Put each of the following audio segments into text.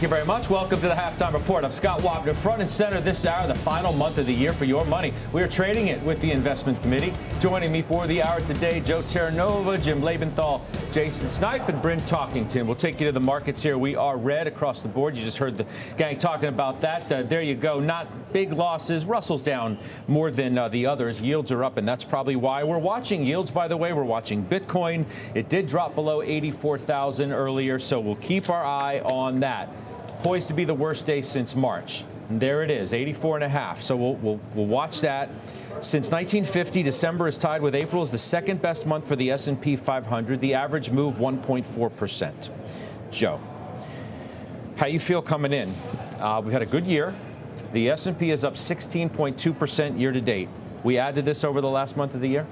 Thank you very much. Welcome to the Halftime Report. I'm Scott Wapner, front and center this hour, the final month of the year for your money. We are trading it with the Investment Committee. Joining me for the hour today, Joe Terranova, Jim Lebenthal, Jason Snipe, and Bryn Talkington. We'll take you to the markets here. We are red across the board. You just heard the gang talking about that. There you go. Not big losses. Russell's down more than the others. Yields are up, and that's probably why we're watching yields. By the way, we're watching Bitcoin. It did drop below 84,000 earlier, so we'll keep our eye on that. Poised to be the worst day since March. And there it is, 84.5. So we'll watch that. Since 1950, December is tied with April as the second best month for the S&P 500. The average move 1.4%. Joe, how you feel coming in? We've had a good year. The S&P is up 16.2% year to date. We add to this over the last month of the year?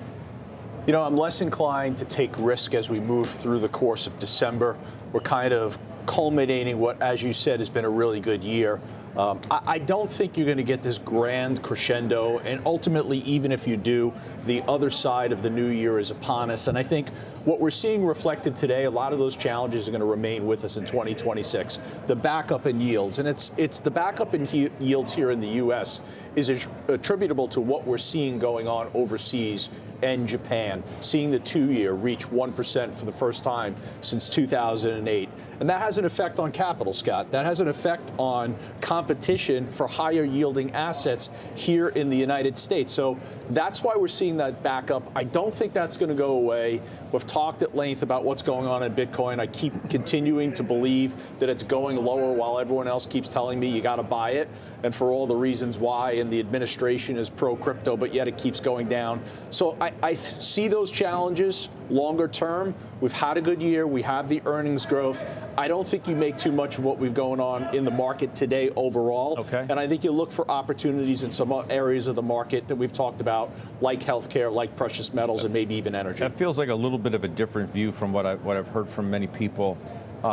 You know, I'm less inclined to take risk as we move through the course of December. We're kind of culminating what, as you said, has been a really good year. I don't think you're going to get this grand crescendo, and ultimately, even if you do, the other side of the new year is upon us. And I think what we're seeing reflected today, a lot of those challenges are going to remain with us in 2026. The backup in yields, and it's the backup in yields here in the U.S. is attributable to what we're seeing going on overseas and Japan, seeing the 2-year reach 1% for the first time since 2008. And that has an effect on capital, Scott. That has an effect on competition for higher yielding assets here in the United States. So that's why we're seeing that backup. I don't think that's going to go away. We've talked at length about what's going on in Bitcoin. I keep continuing to believe that it's going lower while everyone else keeps telling me you got to buy it, and for all the reasons why, and the administration is pro-crypto, but yet it keeps going down. So I see those challenges longer term. We've had a good year. We have the earnings growth. I don't think you make too much of what we've going on in the market today overall. Okay. And I think you look for opportunities in some areas of the market that we've talked about, like healthcare, like precious metals, and maybe even energy. That feels like a little bit of a different view from what I've heard from many people.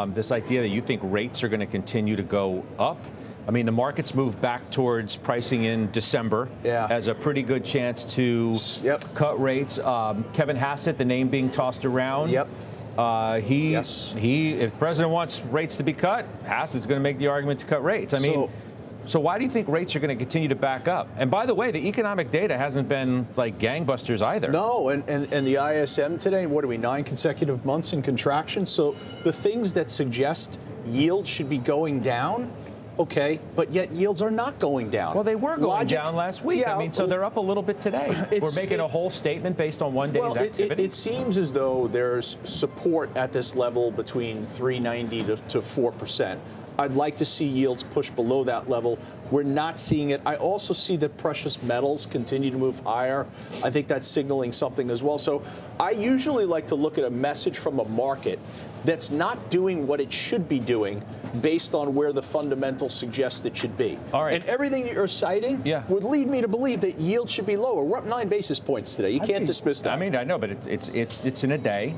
This idea that you think rates are going to continue to go up. I mean, the markets moved back towards pricing in December as a pretty good chance to cut rates. Kevin Hassett, the name being tossed around. If the president wants rates to be cut, Hassett's going to make the argument to cut rates. I mean, so why do you think rates are going to continue to back up? And by the way, the economic data hasn't been like gangbusters either. No, and the ISM today, what are we, 9 consecutive months in contraction? So the things that suggest yields should be going down, okay, but yet yields are not going down. Well, they were going down last week. Yeah, I mean, so they're up a little bit today. We're making a whole statement based on one day's activity. It seems as though there's support at this level between 3.90 to 4%. I'd like to see yields push below that level. We're not seeing it. I also see that precious metals continue to move higher. I think that's signaling something as well. So I usually like to look at a message from a market that's not doing what it should be doing based on where the fundamentals suggest it should be. All right. And everything that you're citing would lead me to believe that yield should be lower. We're up 9 basis points today. You can't dismiss that. I mean, I know, but it's in a day.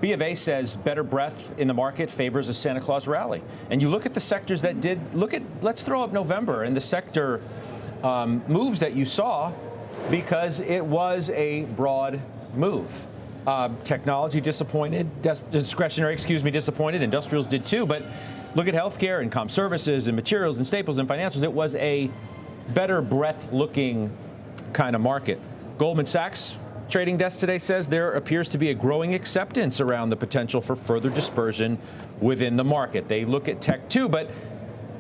B of A says better breadth in the market favors a Santa Claus rally. And you look at the sectors that did, let's throw up November and the sector moves that you saw, because it was a broad move. Technology disappointed, discretionary, disappointed. Industrials did too. But look at healthcare and comm services and materials and staples and financials. It was a better breadth looking kind of market. Goldman Sachs trading desk today says there appears to be a growing acceptance around the potential for further dispersion within the market. They look at tech too, but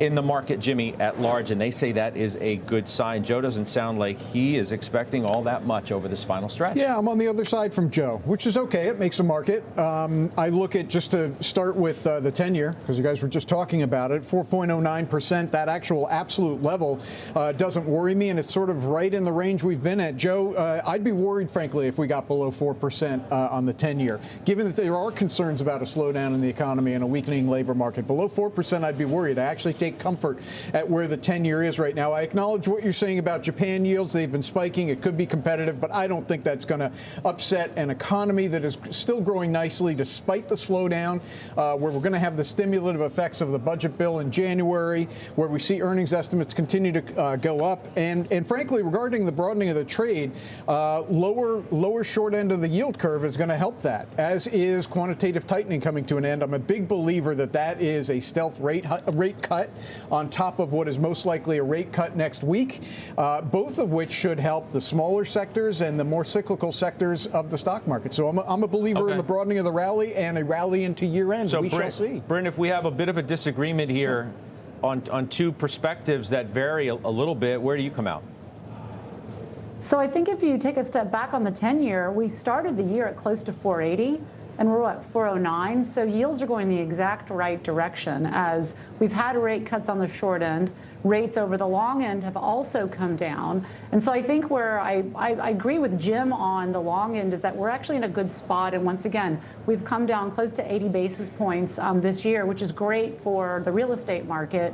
in the market, Jimmy, at large, and they say that is a good sign. Joe doesn't sound like he is expecting all that much over this final stretch. Yeah, I'm on the other side from Joe, which is okay. It makes a market. I look at, just to start with the 10-year, because you guys were just talking about it, 4.09%. That actual absolute level doesn't worry me, and it's sort of right in the range we've been at. Joe, I'd be worried, frankly, if we got below 4% on the 10-year, given that there are concerns about a slowdown in the economy and a weakening labor market. Below 4%, I'd be worried. I actually take take comfort at where the 10-year is right now. I acknowledge what you're saying about Japan yields. They've been spiking. It could be competitive, but I don't think that's going to upset an economy that is still growing nicely despite the slowdown, where we're going to have the stimulative effects of the budget bill in January, where we see earnings estimates continue to go up. And frankly, regarding the broadening of the trade, lower short end of the yield curve is going to help that, as is quantitative tightening coming to an end. I'm a big believer that that is a stealth rate cut on top of what is most likely a rate cut next week, both of which should help the smaller sectors and the more cyclical sectors of the stock market. So I'm a believer in the broadening of the rally and a rally into year end. So we shall see. Bryn, if we have a bit of a disagreement here on two perspectives that vary a little bit, where do you come out? So I think if you take a step back on the 10-year, we started the year at close to 480, and we're at 409. So yields are going the exact right direction, as we've had rate cuts on the short end. Rates over the long end have also come down. And so I think where I agree with Jim on the long end is that we're actually in a good spot. And once again, we've come down close to 80 basis points this year, which is great for the real estate market.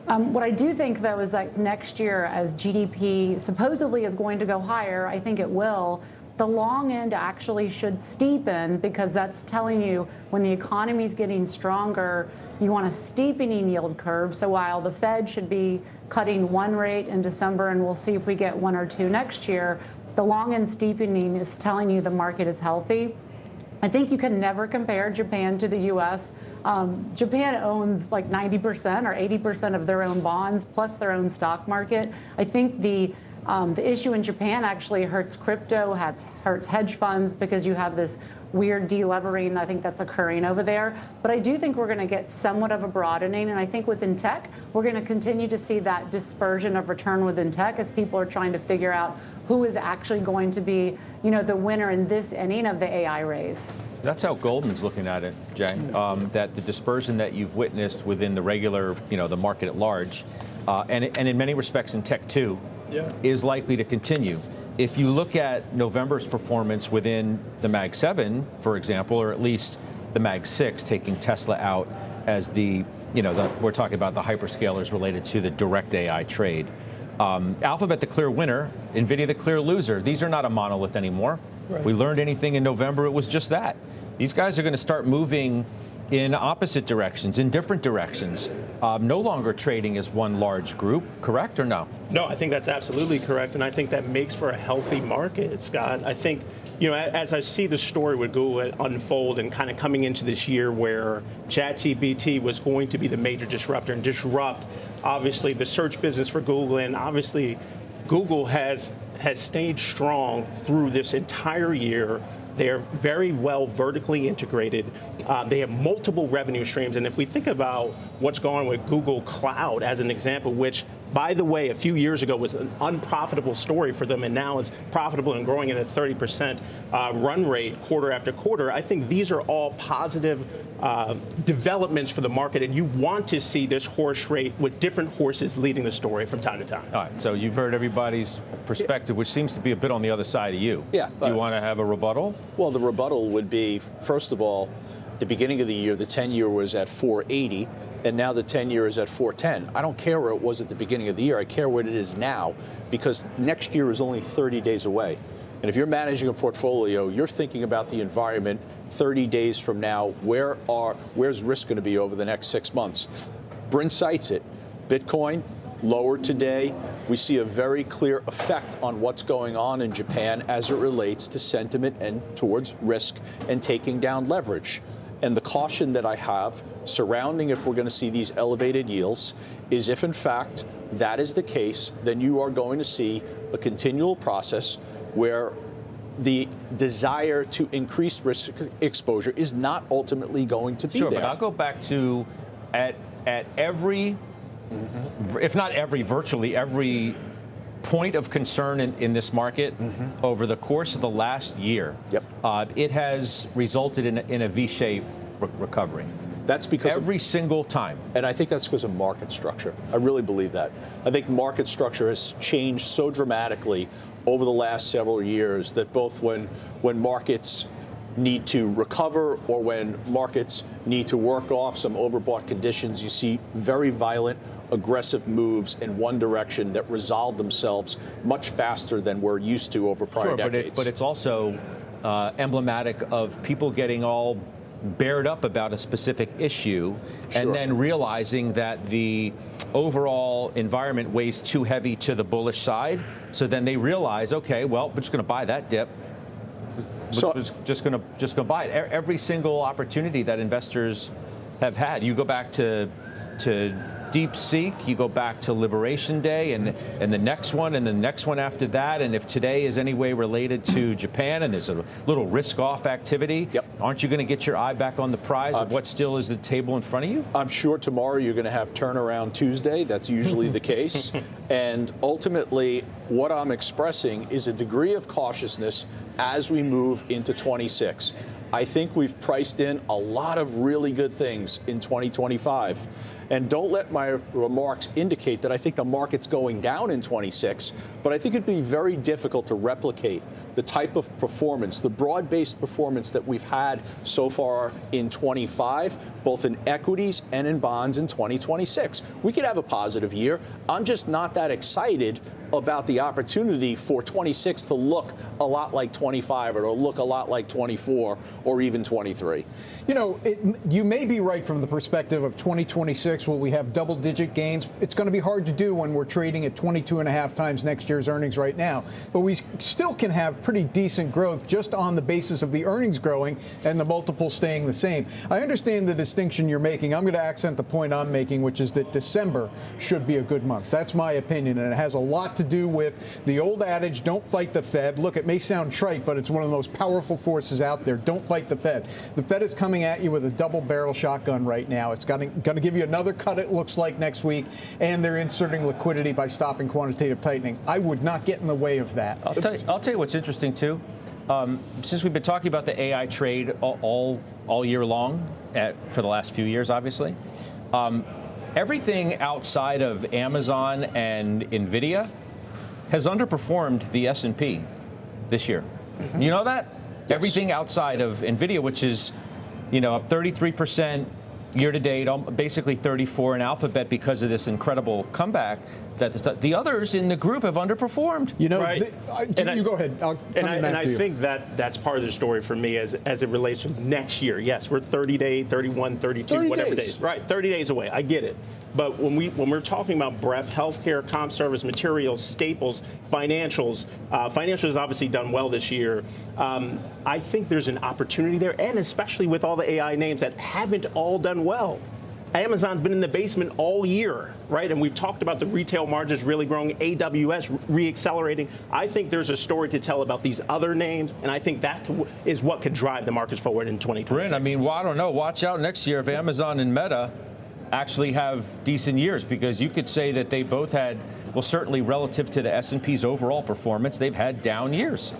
What I do think, though, is that next year, as GDP supposedly is going to go higher, I think it will, the long end actually should steepen, because that's telling you when the economy is getting stronger, you want a steepening yield curve. So while the Fed should be cutting one rate in December, and we'll see if we get one or two next year, the long end steepening is telling you the market is healthy. I think you can never compare Japan to the U.S. Japan owns like 90% or 80% of their own bonds plus their own stock market. I think the issue in Japan actually hurts crypto, hurts hedge funds, because you have this weird delevering, I think, that's occurring over there. But I do think we're going to get somewhat of a broadening, and I think within tech, we're going to continue to see that dispersion of return within tech as people are trying to figure out who is actually going to be, the winner in this inning of the AI race. That's how Goldman's looking at it, Jay. That the dispersion that you've witnessed within the regular, the market at large, and in many respects in tech too, is likely to continue. If you look at November's performance within the Mag 7, for example, or at least the Mag 6, taking Tesla out as we're talking about the hyperscalers related to the direct AI trade. Alphabet, the clear winner, NVIDIA, the clear loser. These are not a monolith anymore. Right. If we learned anything in November, it was just that. These guys are going to start moving in opposite directions, in different directions, no longer trading as one large group, correct or no? No, I think that's absolutely correct, and I think that makes for a healthy market, Scott. I think, as I see the story with Google unfold and kind of coming into this year where ChatGPT was going to be the major disruptor and disrupt, obviously, the search business for Google, and obviously Google has stayed strong through this entire year. They're very well vertically integrated. They have multiple revenue streams. And if we think about what's going on with Google Cloud as an example, which, by the way, a few years ago was an unprofitable story for them and now is profitable and growing at a 30% run rate quarter after quarter, I think these are all positive developments for the market. And you want to see this horse race with different horses leading the story from time to time. All right, so you've heard everybody's perspective, which seems to be a bit on the other side of you. Yeah. You want to have a rebuttal? Well, the rebuttal would be, first of all, at the beginning of the year, the 10-year was at 480, and now the 10-year is at 410. I don't care where it was at the beginning of the year. I care what it is now, because next year is only 30 days away. And if you're managing a portfolio, you're thinking about the environment 30 days from now. Where's risk going to be over the next 6 months? Bryn cites it. Bitcoin, lower today. We see a very clear effect on what's going on in Japan as it relates to sentiment and towards risk and taking down leverage. And the caution that I have surrounding if we're going to see these elevated yields is if, in fact, that is the case, then you are going to see a continual process where the desire to increase risk exposure is not ultimately going to be there. Sure, but I'll go back to at every, if not every, virtually every point of concern in this market over the course of the last year, it has resulted in a V-shaped recovery. That's because every single time. And I think that's because of market structure. I really believe that. I think market structure has changed so dramatically over the last several years that both when markets need to recover or when markets need to work off some overbought conditions, you see very violent, aggressive moves in one direction that resolve themselves much faster than we're used to over prior decades. But it's also emblematic of people getting all bared up about a specific issue and then realizing that the overall environment weighs too heavy to the bullish side. So then they realize, okay, well, we're just going to buy that dip. So just going to buy it. Every single opportunity that investors have had. You go back to DeepSeek, you go back to Liberation Day, and the next one, and the next one after that. And if today is any way related to Japan, and there's a little risk-off activity, aren't you going to get your eye back on the prize of what still is the table in front of you? I'm sure tomorrow you're going to have Turnaround Tuesday. That's usually the case. And ultimately, what I'm expressing is a degree of cautiousness as we move into 26. I think we've priced in a lot of really good things in 2025. And don't let my remarks indicate that I think the market's going down in 26, but I think it'd be very difficult to replicate the type of performance, the broad-based performance that we've had so far in 25, both in equities and in bonds in 2026. We could have a positive year. I'm just not that excited about the opportunity for 26 to look a lot like 25 or to look a lot like 24 or even 23. You know, you may be right from the perspective of 2026. Will we have double-digit gains? It's going to be hard to do when we're trading at 22.5 times next year's earnings right now. But we still can have pretty decent growth just on the basis of the earnings growing and the multiple staying the same. I understand the distinction you're making. I'm going to accent the point I'm making, which is that December should be a good month. That's my opinion, and it has a lot to do with the old adage, don't fight the Fed. Look, it may sound trite, but it's one of the most powerful forces out there. Don't fight the Fed. The Fed is coming at you with a double-barrel shotgun right now. It's going to give you another cut, it looks like, next week, and they're inserting liquidity by stopping quantitative tightening. I would not get in the way of that. I'll tell you what's interesting, too. Since we've been talking about the AI trade all year long, for the last few years, obviously, everything outside of Amazon and NVIDIA has underperformed the S&P this year. You know that? Yes. Everything outside of NVIDIA, which is, up 33% year to date, basically 34 in Alphabet because of this incredible comeback. That the others in the group have underperformed. You go ahead. I think that's part of the story for me as it relates to next year. Yes, we're 30 days, 31, 32, whatever days. Right, 30 days away. I get it. But when we're talking about breadth, healthcare, comp service, materials, staples, financials, financials has obviously done well this year. I think there's an opportunity there, and especially with all the AI names that haven't all done well. Amazon's been in the basement all year, right? And we've talked about the retail margins really growing, AWS re-accelerating. I think there's a story to tell about these other names, and I think that is what could drive the markets forward in 2026. Bryn, I mean, well, I don't know. Watch out next year if Amazon and Meta actually have decent years, because you could say that they both had, well, certainly relative to the S&P's overall performance, they've had down years.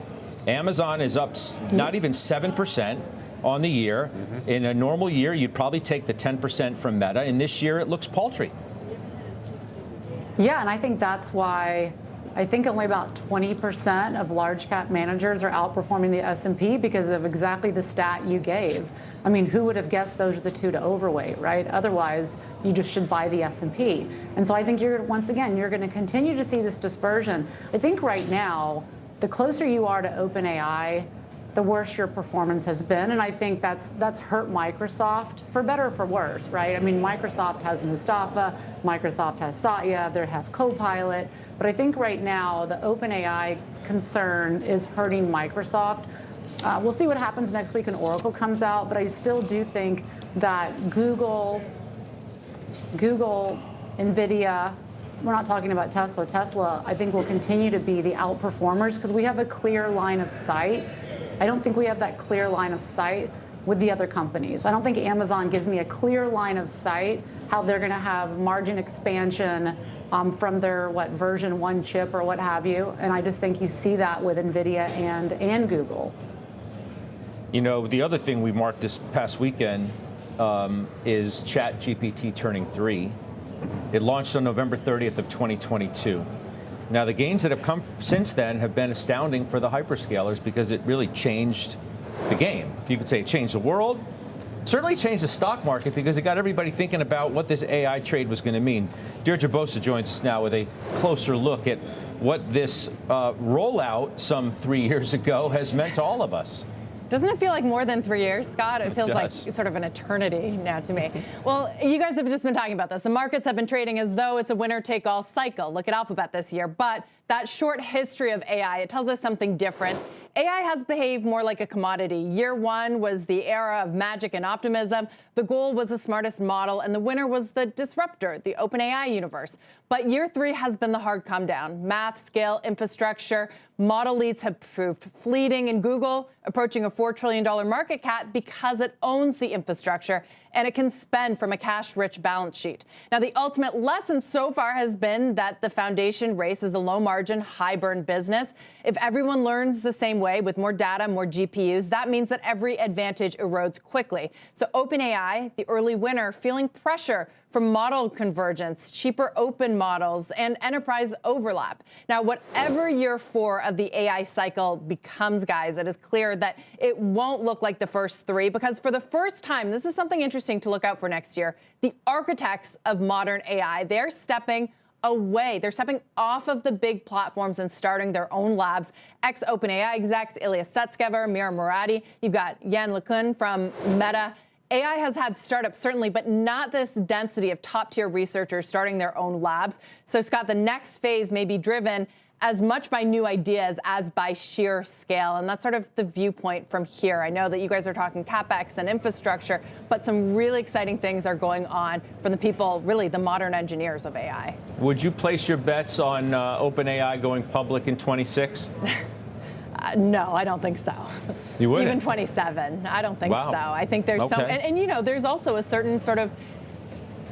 Amazon is up not even 7% on the year. In a normal year, you'd probably take the 10% from Meta. And this year, it looks paltry. Yeah, and I think that's why I think only about 20% of large cap managers are outperforming the S&P because of exactly the stat you gave. I mean, who would have guessed those are the two to overweight, right? Otherwise, you just should buy the S&P. And so I think once again, you're going to continue to see this dispersion. I think right now, the closer you are to OpenAI, the worse your performance has been. And I think that's hurt Microsoft, for better or for worse, right? I mean, Microsoft has Mustafa, Microsoft has Satya, they have Copilot. But I think right now, the OpenAI concern is hurting Microsoft. We'll see what happens next week when Oracle comes out, but I still do think that Google, NVIDIA, we're not talking about Tesla. Tesla, I think, will continue to be the outperformers because we have a clear line of sight. I don't think we have that clear line of sight with the other companies. I don't think Amazon gives me a clear line of sight how they're going to have margin expansion from their, version 1 chip or what have you. And I just think you see that with NVIDIA and Google. The other thing we marked this past weekend is ChatGPT turning 3. It launched on November 30th of 2022. Now, the gains that have come since then have been astounding for the hyperscalers because it really changed the game. You could say it changed the world. Certainly changed the stock market because it got everybody thinking about what this AI trade was going to mean. Deirdre Bosa joins us now with a closer look at what this rollout some 3 years ago has meant to all of us. Doesn't it feel like more than 3 years, Scott? It feels like sort of an eternity now to me. Well, you guys have just been talking about this. The markets have been trading as though it's a winner-take-all cycle. Look at Alphabet this year. But that short history of AI, it tells us something different. AI has behaved more like a commodity. Year one was the era of magic and optimism. The goal was the smartest model, and the winner was the disruptor, the OpenAI universe. But year three has been the hard come down. Math, scale, infrastructure, model leads have proved fleeting, and Google approaching a $4 trillion market cap because it owns the infrastructure and it can spend from a cash-rich balance sheet. Now, the ultimate lesson so far has been that the foundation race is a low-margin, high-burn business. If everyone learns the same way with more data, more GPUs, that means that every advantage erodes quickly. So OpenAI, the early winner, feeling pressure from model convergence, cheaper open models, and enterprise overlap. Now, whatever year four of the AI cycle becomes, guys, it is clear that it won't look like the first three, because for the first time, this is something interesting to look out for next year, the architects of modern AI, they're stepping away. They're stepping off of the big platforms and starting their own labs. Ex-OpenAI execs, Ilya Sutskever, Mira Murati, you've got Yann LeCun from Meta. AI has had startups, certainly, but not this density of top-tier researchers starting their own labs. So, Scott, the next phase may be driven as much by new ideas as by sheer scale. And that's sort of the viewpoint from here. I know that you guys are talking CapEx and infrastructure, but some really exciting things are going on from the people, really the modern engineers of AI. Would you place your bets on OpenAI going public in 26? No, I don't think so. You wouldn't? Even 27, I don't think so. I think there's some, and you know, there's also a certain sort of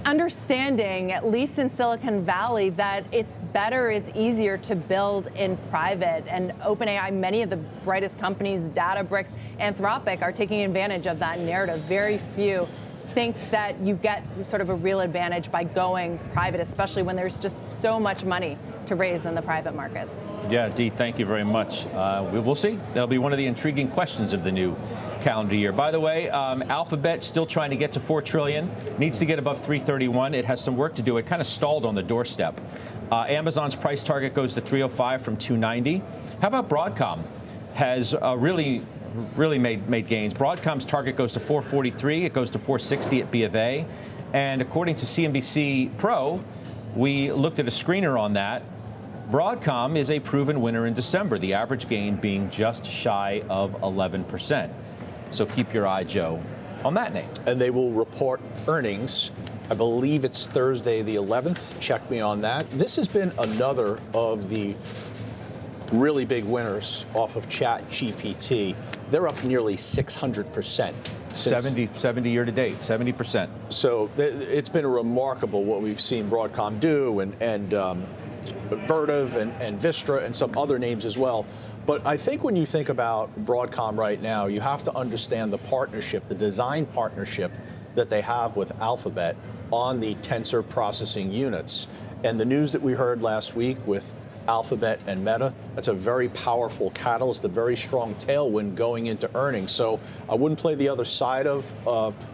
understanding, at least in Silicon Valley, that it's better, it's easier to build in private. And OpenAI, many of the brightest companies, Databricks, Anthropic, are taking advantage of that narrative. Very few think that you get sort of a real advantage by going private, especially when there's just so much money to raise in the private markets. Yeah, Dee, thank you very much. We'll see. That'll be one of the intriguing questions of the new calendar year. By the way, Alphabet still trying to get to $4 trillion, needs to get above 331. It has some work to do. It kind of stalled on the doorstep. Amazon's price target goes to 305 from 290. How about Broadcom? Has really made gains. Broadcom's target goes to 443. It goes to 460 at B of A. And according to CNBC Pro, we looked at a screener on that. Broadcom is a proven winner in December, the average gain being just shy of 11%. So keep your eye, Joe, on that name. And they will report earnings. I believe it's Thursday the 11th. Check me on that. This has been another of the really big winners off of ChatGPT. They're up nearly 600%. 70 year to date, 70%. So it's been remarkable what we've seen Broadcom do, and Vertiv and Vistra and some other names as well. But I think when you think about Broadcom right now, you have to understand the partnership, the design partnership that they have with Alphabet on the tensor processing units. And the news that we heard last week with Alphabet and Meta, that's a very powerful catalyst, a very strong tailwind going into earnings. So I wouldn't play the other side of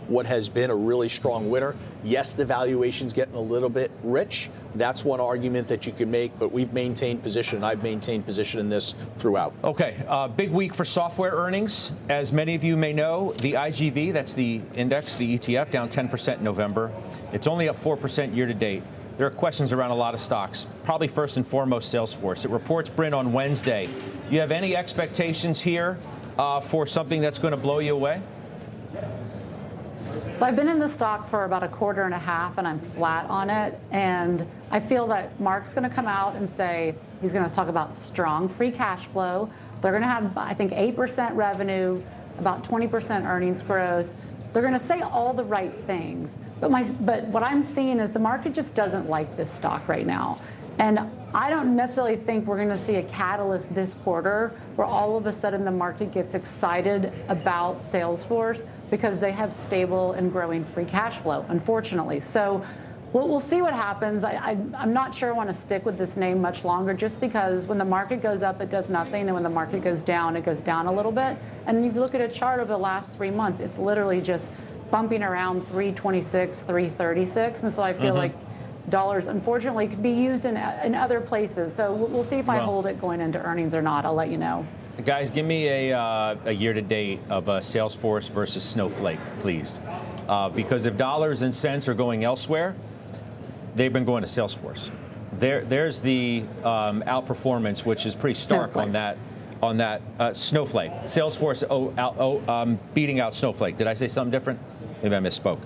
what has been a really strong winner. Yes, the valuation's getting a little bit rich. That's one argument that you can make, but we've maintained position, and I've maintained position in this throughout. Okay, big week for software earnings. As many of you may know, the IGV, that's the index, the ETF, down 10% in November. It's only up 4% year to date. There are questions around a lot of stocks, probably first and foremost Salesforce. It reports print on Wednesday. Do you have any expectations here for something that's going to blow you away? So I've been in the stock for about a quarter and a half, and I'm flat on it. And I feel that Mark's going to come out and say he's going to talk about strong free cash flow. They're going to have, I think, 8% revenue, about 20% earnings growth. They're going to say all the right things. But what I'm seeing is the market just doesn't like this stock right now. And I don't necessarily think we're going to see a catalyst this quarter where all of a sudden the market gets excited about Salesforce because they have stable and growing free cash flow, unfortunately. So we'll see what happens. I'm not sure I want to stick with this name much longer, just because when the market goes up, it does nothing, and when the market goes down, it goes down a little bit. And if you look at a chart over the last 3 months, it's literally just bumping around 326, 336, and so I feel like dollars, unfortunately, could be used in other places. So we'll see if I hold it going into earnings or not. I'll let you know. Guys, give me a year-to-date of Salesforce versus Snowflake, please. Because if dollars and cents are going elsewhere, they've been going to Salesforce. There's the outperformance, which is pretty stark Snowflake. on that Snowflake. Salesforce beating out Snowflake. Did I say something different? Maybe I misspoke.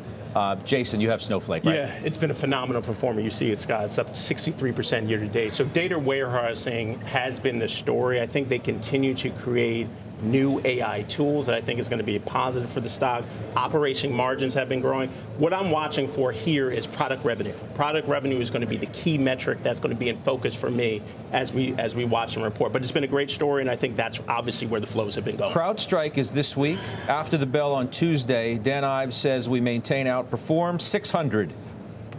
Jason, you have Snowflake, right? Yeah, it's been a phenomenal performer. You see it, Scott. It's up 63% year to date. So data warehousing has been the story. I think they continue to create new AI tools that I think is going to be a positive for the stock. Operation margins have been growing. What I'm watching for here is product revenue. Product revenue is going to be the key metric that's going to be in focus for me as we watch and report. But it's been a great story, and I think that's obviously where the flows have been going. CrowdStrike is this week. After the bell on Tuesday, Dan Ives says we maintain outperform. 600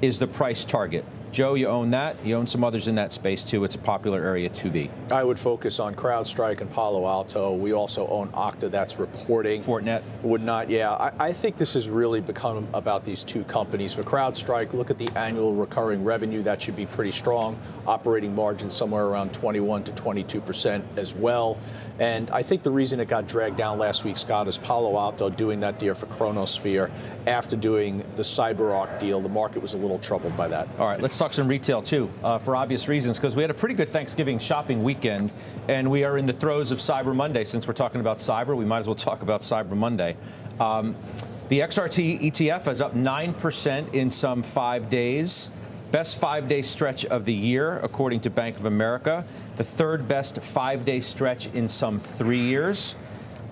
is the price target. Joe, you own that. You own some others in that space, too. It's a popular area to be. I would focus on CrowdStrike and Palo Alto. We also own Okta. That's reporting. Fortinet. Would not, yeah. I think this has really become about these two companies. For CrowdStrike, look at the annual recurring revenue. That should be pretty strong. Operating margins somewhere around 21 to 22% as well. And I think the reason it got dragged down last week, Scott, is Palo Alto doing that deal for Chronosphere. After doing the CyberArk deal, the market was a little troubled by that. All right, let's talk some retail, too, for obvious reasons, because we had a pretty good Thanksgiving shopping weekend, and we are in the throes of Cyber Monday. Since we're talking about cyber, we might as well talk about Cyber Monday. The XRT ETF is up 9% in some 5 days. Best 5-day stretch of the year, according to Bank of America. The third best 5-day stretch in some 3 years.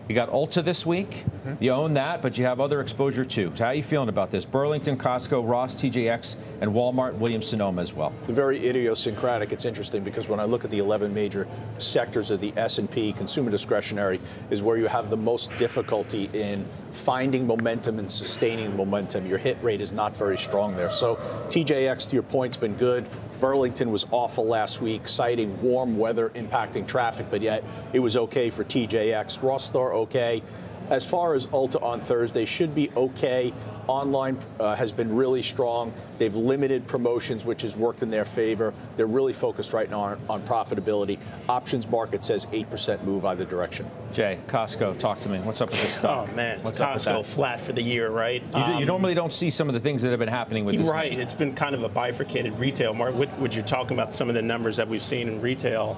You got Ulta this week. You own that, but you have other exposure too. So how are you feeling about this? Burlington, Costco, Ross, TJX, and Walmart, Williams-Sonoma as well. Very idiosyncratic. It's interesting because when I look at the 11 major sectors of the S&P, consumer discretionary is where you have the most difficulty in finding momentum and sustaining momentum. Your hit rate is not very strong there. So TJX, to your point, has been good. Burlington was awful last week, citing warm weather impacting traffic, but yet it was okay for TJX. Ross Store, okay. As far as Ulta on Thursday, should be okay. Online has been really strong. They've limited promotions, which has worked in their favor. They're really focused right now on profitability. Options market says 8% move either direction. Jay, Costco, talk to me. What's up with this stock? Oh, man. What's up with Costco that? flat for the year, right? You normally don't see some of the things that have been happening with this. Right. It's been kind of a bifurcated retail market. Would you talking about some of the numbers that we've seen in retail?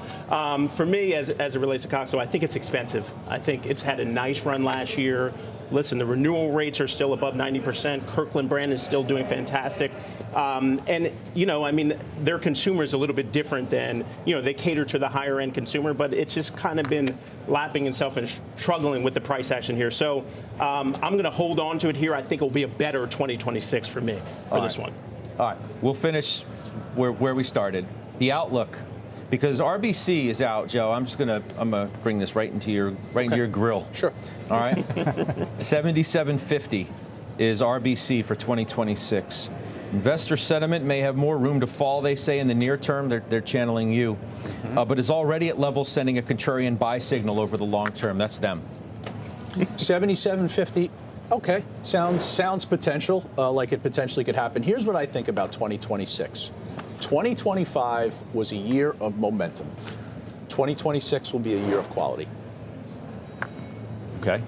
For me, as it relates to Costco, I think it's expensive. I think it's had a nice run last year. Listen, the renewal rates are still above 90%. Kirkland brand is still doing fantastic. And, you know, I mean, their consumer is a little bit different than, you know, they cater to the higher end consumer, but it's just kind of been lapping itself and struggling with the price action here. So I'm going to hold on to it here. I think it will be a better 2026 for me for this one. All right. We'll finish where we started. The outlook. Because RBC is out, Joe. I'm gonna bring this right into your grill. Sure. All right. 77.50 is RBC for 2026. Investor sentiment may have more room to fall, they say, in the near term. They're channeling you, but is already at levels sending a contrarian buy signal over the long term. That's them. 77.50. Okay. Sounds potential, like it potentially could happen. Here's what I think about 2026. 2025 was a year of momentum. 2026 will be a year of quality. Okay.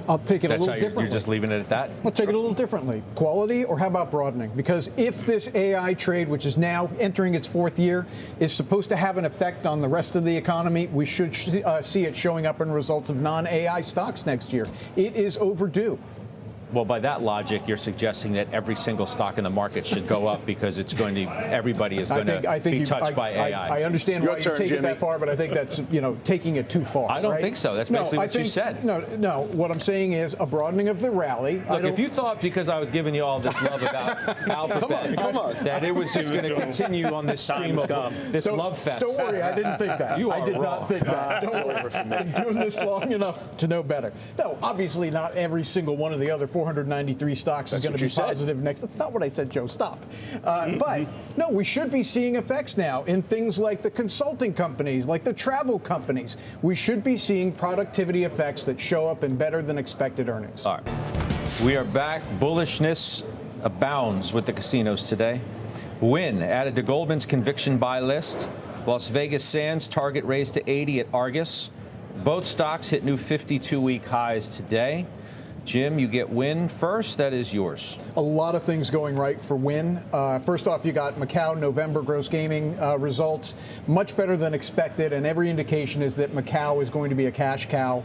I'll take it a little differently. You're just leaving it at that? I'll take it a little differently. Quality, or how about broadening? Because if this AI trade, which is now entering its fourth year, is supposed to have an effect on the rest of the economy, we should see it showing up in results of non-AI stocks next year. It is overdue. Well, by that logic, you're suggesting that every single stock in the market should go up because it's going to, everybody is going to be touched by AI. I understand why you take it that far, but I think that's, taking it too far. I don't think so. That's basically what you said. No. What I'm saying is a broadening of the rally. Look, if you thought because I was giving you all this love about Alphabet that it was just going to continue on this stream of this love fest. Don't worry, I didn't think that. You are I did not think that. Don't worry. Over for me. I've been doing this long enough to know better. No, obviously not every single one of the other four 493 stocks is going to be positive next. That's not what I said, Joe. Stop. But no, we should be seeing effects now in things like the consulting companies, like the travel companies. We should be seeing productivity effects that show up in better than expected earnings. All right. We are back. Bullishness abounds with the casinos today. Wynn added to Goldman's conviction buy list. Las Vegas Sands target raised to 80 at Argus. Both stocks hit new 52-week highs today. Jim, you get Wynn first. That is yours. A lot of things going right for Wynn. First off, you got Macau November gross gaming results, much better than expected, and every indication is that Macau is going to be a cash cow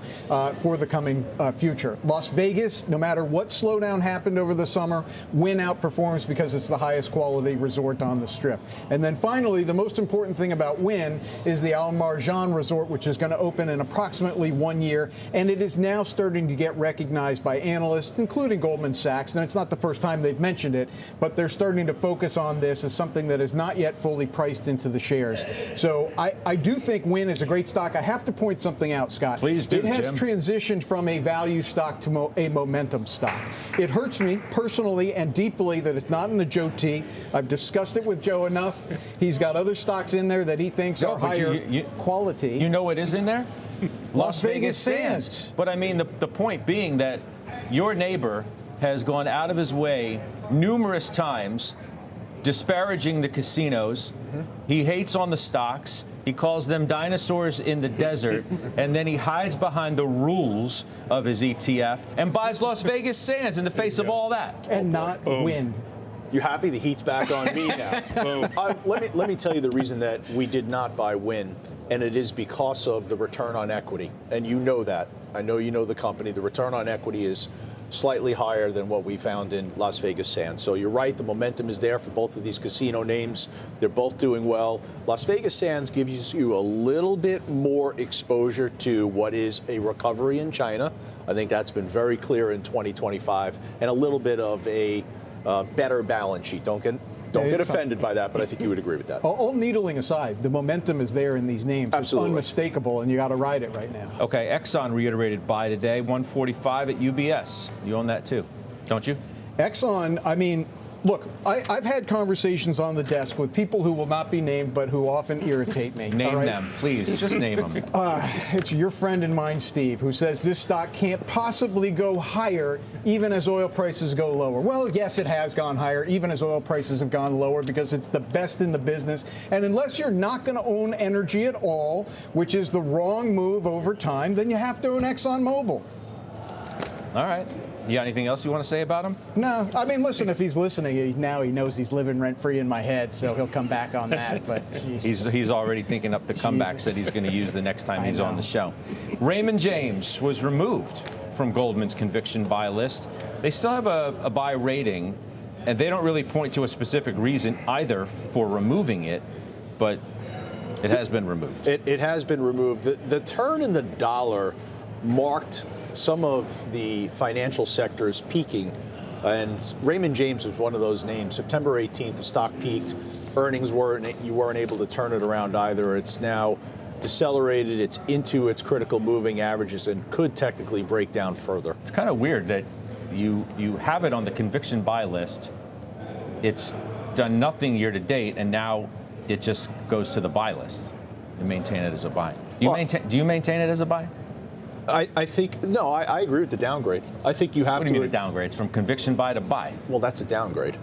for the coming future. Las Vegas, no matter what slowdown happened over the summer, Wynn outperforms because it's the highest quality resort on the Strip. And then finally, the most important thing about Wynn is the Al Marjan Resort, which is going to open in approximately 1 year, and it is now starting to get recognized by analysts, including Goldman Sachs, and it's not the first time they've mentioned it, but they're starting to focus on this as something that is not yet fully priced into the shares. So I do think Wynn is a great stock. I have to point something out, Scott. Please do, It has Jim. transitioned from a value stock to a momentum stock. It hurts me personally and deeply that it's not in the Joe T. I've discussed it with Joe enough. He's got other stocks in there that he thinks are higher quality. You know what is in there? Las Vegas Sands. But I mean, the point being that your neighbor has gone out of his way numerous times disparaging the casinos. He hates on the stocks. He calls them dinosaurs in the desert. And then he hides behind the rules of his ETF and buys Las Vegas Sands in the face of all that. And not Wynn. You happy? The heat's back on me now. Let me tell you the reason that we did not buy Wynn, and it is because of the return on equity. And you know that. I know you know the company. The return on equity is slightly higher than what we found in Las Vegas Sands. So you're right, the momentum is there for both of these casino names. They're both doing well. Las Vegas Sands gives you a little bit more exposure to what is a recovery in China. I think that's been very clear in 2025, and a little bit of a better balance sheet. Don't get offended by that, but I think you would agree with that. All needling aside, the momentum is there in these names. Absolutely. It's unmistakable, and you got to ride it right now. Okay, Exxon reiterated buy today, 145 at UBS. You own that too, don't you? Exxon, I mean, look, I've had conversations on the desk with people who will not be named, but who often irritate me. Name them, please. Just name them. It's your friend and mine, Steve, who says this stock can't possibly go higher even as oil prices go lower. Well, yes, it has gone higher even as oil prices have gone lower because it's the best in the business. And unless you're not going to own energy at all, which is the wrong move over time, then you have to own ExxonMobil. All right. You got anything else you want to say about him? No, I mean, listen, if he's listening, now he knows he's living rent-free in my head, so he'll come back on that. But he's already thinking up the comebacks that he's going to use the next time he's on the show. Raymond James was removed from Goldman's conviction buy list. They still have a buy rating, and they don't really point to a specific reason either for removing it, but it has been removed. It has been removed. The turn in the dollar marked some of the financial sectors peaking, and Raymond James was one of those names. September 18th, the stock peaked. Earnings you weren't able to turn it around either. It's now decelerated. It's into its critical moving averages and could technically break down further. It's kind of weird that you have it on the conviction buy list. It's done nothing year to date, and now it just goes to the buy list. You maintain it as a buy. Do you maintain it as a buy? I think, no, I agree with the downgrade. I think you have What do you mean a downgrade? It's from conviction buy to buy. Well, that's a downgrade.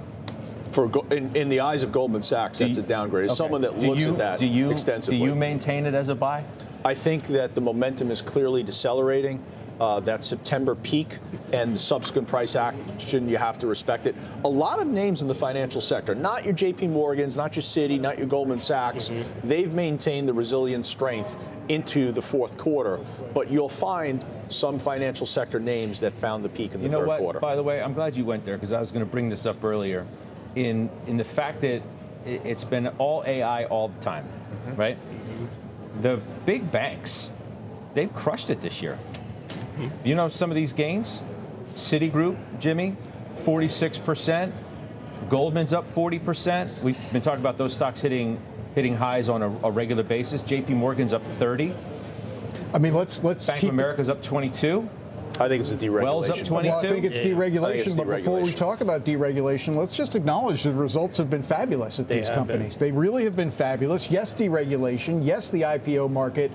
In the eyes of Goldman Sachs, that's a downgrade. As someone that looks at that extensively. Do you maintain it as a buy? I think that the momentum is clearly decelerating. That September peak and the subsequent price action, you have to respect it. A lot of names in the financial sector, not your JP Morgans, not your Citi, not your Goldman Sachs, they've maintained the resilient strength into the fourth quarter. But you'll find some financial sector names that found the peak in the third quarter. You know what, by the way, I'm glad you went there because I was going to bring this up earlier. In the fact that it's been all AI all the time, right? The big banks, they've crushed it this year. You know some of these gains? Citigroup, Jimmy, 46%. Goldman's up 40%. We've been talking about those stocks hitting highs on a regular basis. JP Morgan's up 30. I mean, let's Bank of America's up 22. I think it's a deregulation. Wells up 22. Well, I think it's deregulation, but before we deregulation. talk about deregulation, let's just acknowledge the results have been fabulous at these companies. They really have been fabulous. Yes, deregulation. Yes, the IPO market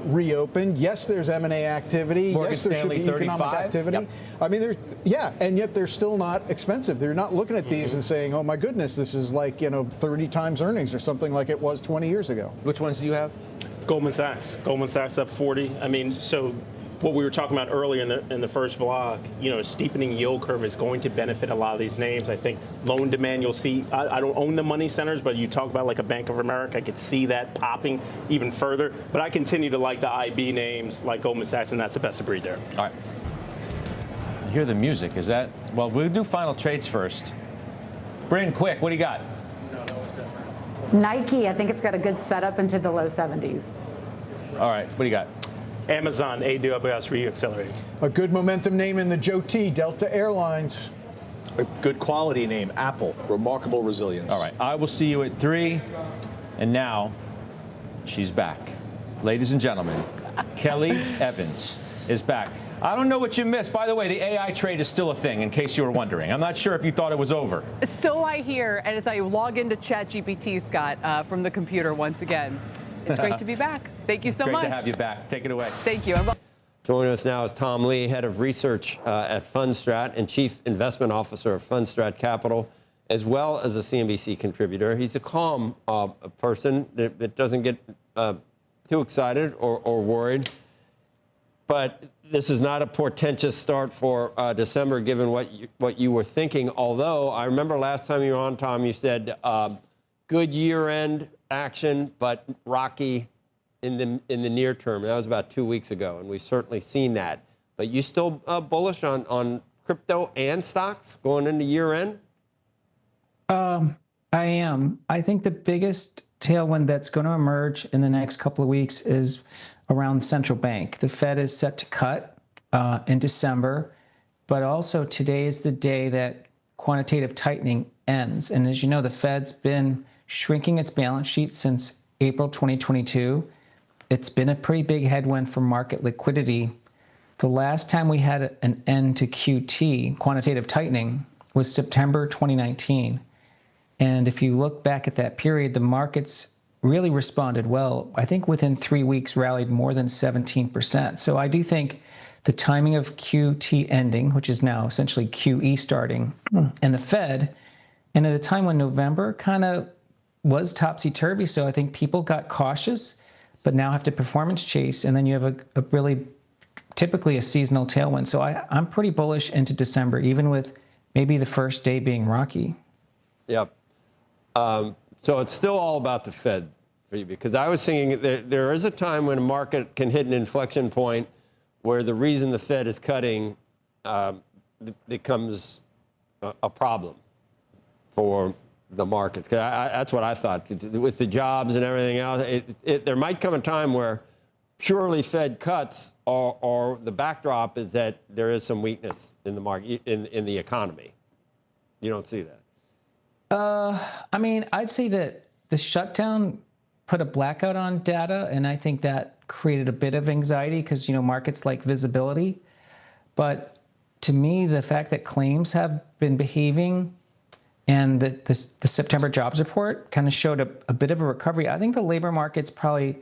reopened. Yes, there's M&A activity. Morgan yes, there Stanley, should be economic 35. activity. Yep. I mean, and yet they're still not expensive. They're not looking at these and saying, oh my goodness, this is like, 30 times earnings or something like it was 20 years ago. Which ones do you have? Goldman Sachs. Goldman Sachs up 40. I mean, so what we were talking about earlier in the first block, steepening yield curve is going to benefit a lot of these names. I think loan demand, you'll see, I don't own the money centers, but you talk about like a Bank of America, I could see that popping even further. But I continue to like the IB names like Goldman Sachs, and that's the best of breed there. All right. You hear the music. Is that, well, we'll do final trades first. Bryn, quick, what do you got? Nike, I think it's got a good setup into the low 70s. All right, what do you got? Amazon, AWS reaccelerating. A good momentum name in the Joe T, Delta Airlines. A good quality name, Apple. Remarkable resilience. All right, I will see you at 3. And now, she's back. Ladies and gentlemen, Kelly Evans is back. I don't know what you missed. By the way, the AI trade is still a thing, in case you were wondering. I'm not sure if you thought it was over. So I hear, and as I log into ChatGPT, Scott, from the computer once again. It's great to be back. Thank you so much. Great to have you back. Take it away. Thank you. Joining us now is Tom Lee, head of research at Fundstrat and chief investment officer of Fundstrat Capital, as well as a CNBC contributor. He's a calm person that doesn't get too excited or worried. But this is not a portentous start for December, given what you were thinking. Although I remember last time you were on, Tom, you said good year-end action, but rocky in the near term. That was about 2 weeks ago, and we've certainly seen that. But you still bullish on crypto and stocks going into year-end? I am. I think the biggest tailwind that's going to emerge in the next couple of weeks is around the central bank. The Fed is set to cut in December, but also today is the day that quantitative tightening ends. And as you know, the Fed's been shrinking its balance sheet since April 2022. It's been a pretty big headwind for market liquidity. The last time we had an end to QT, quantitative tightening, was September 2019. And if you look back at that period, the markets really responded well. I think within 3 weeks rallied more than 17%. So I do think the timing of QT ending, which is now essentially QE starting, and the Fed, and at a time when November kind of was topsy-turvy, so I think people got cautious, but now have to performance chase, and then you have a really typically a seasonal tailwind. So I'm pretty bullish into December, even with maybe the first day being rocky. Yep. So it's still all about the Fed for you, because I was thinking there is a time when a market can hit an inflection point where the reason the Fed is cutting becomes a problem for the markets. That's what I thought. With the jobs and everything else, there might come a time where purely Fed cuts or the backdrop is that there is some weakness in the market, in the economy. You don't see that? I mean, I'd say that the shutdown put a blackout on data, and I think that created a bit of anxiety because, markets like visibility. But to me, the fact that claims have been behaving and the September jobs report kind of showed a bit of a recovery. I think the labor market's probably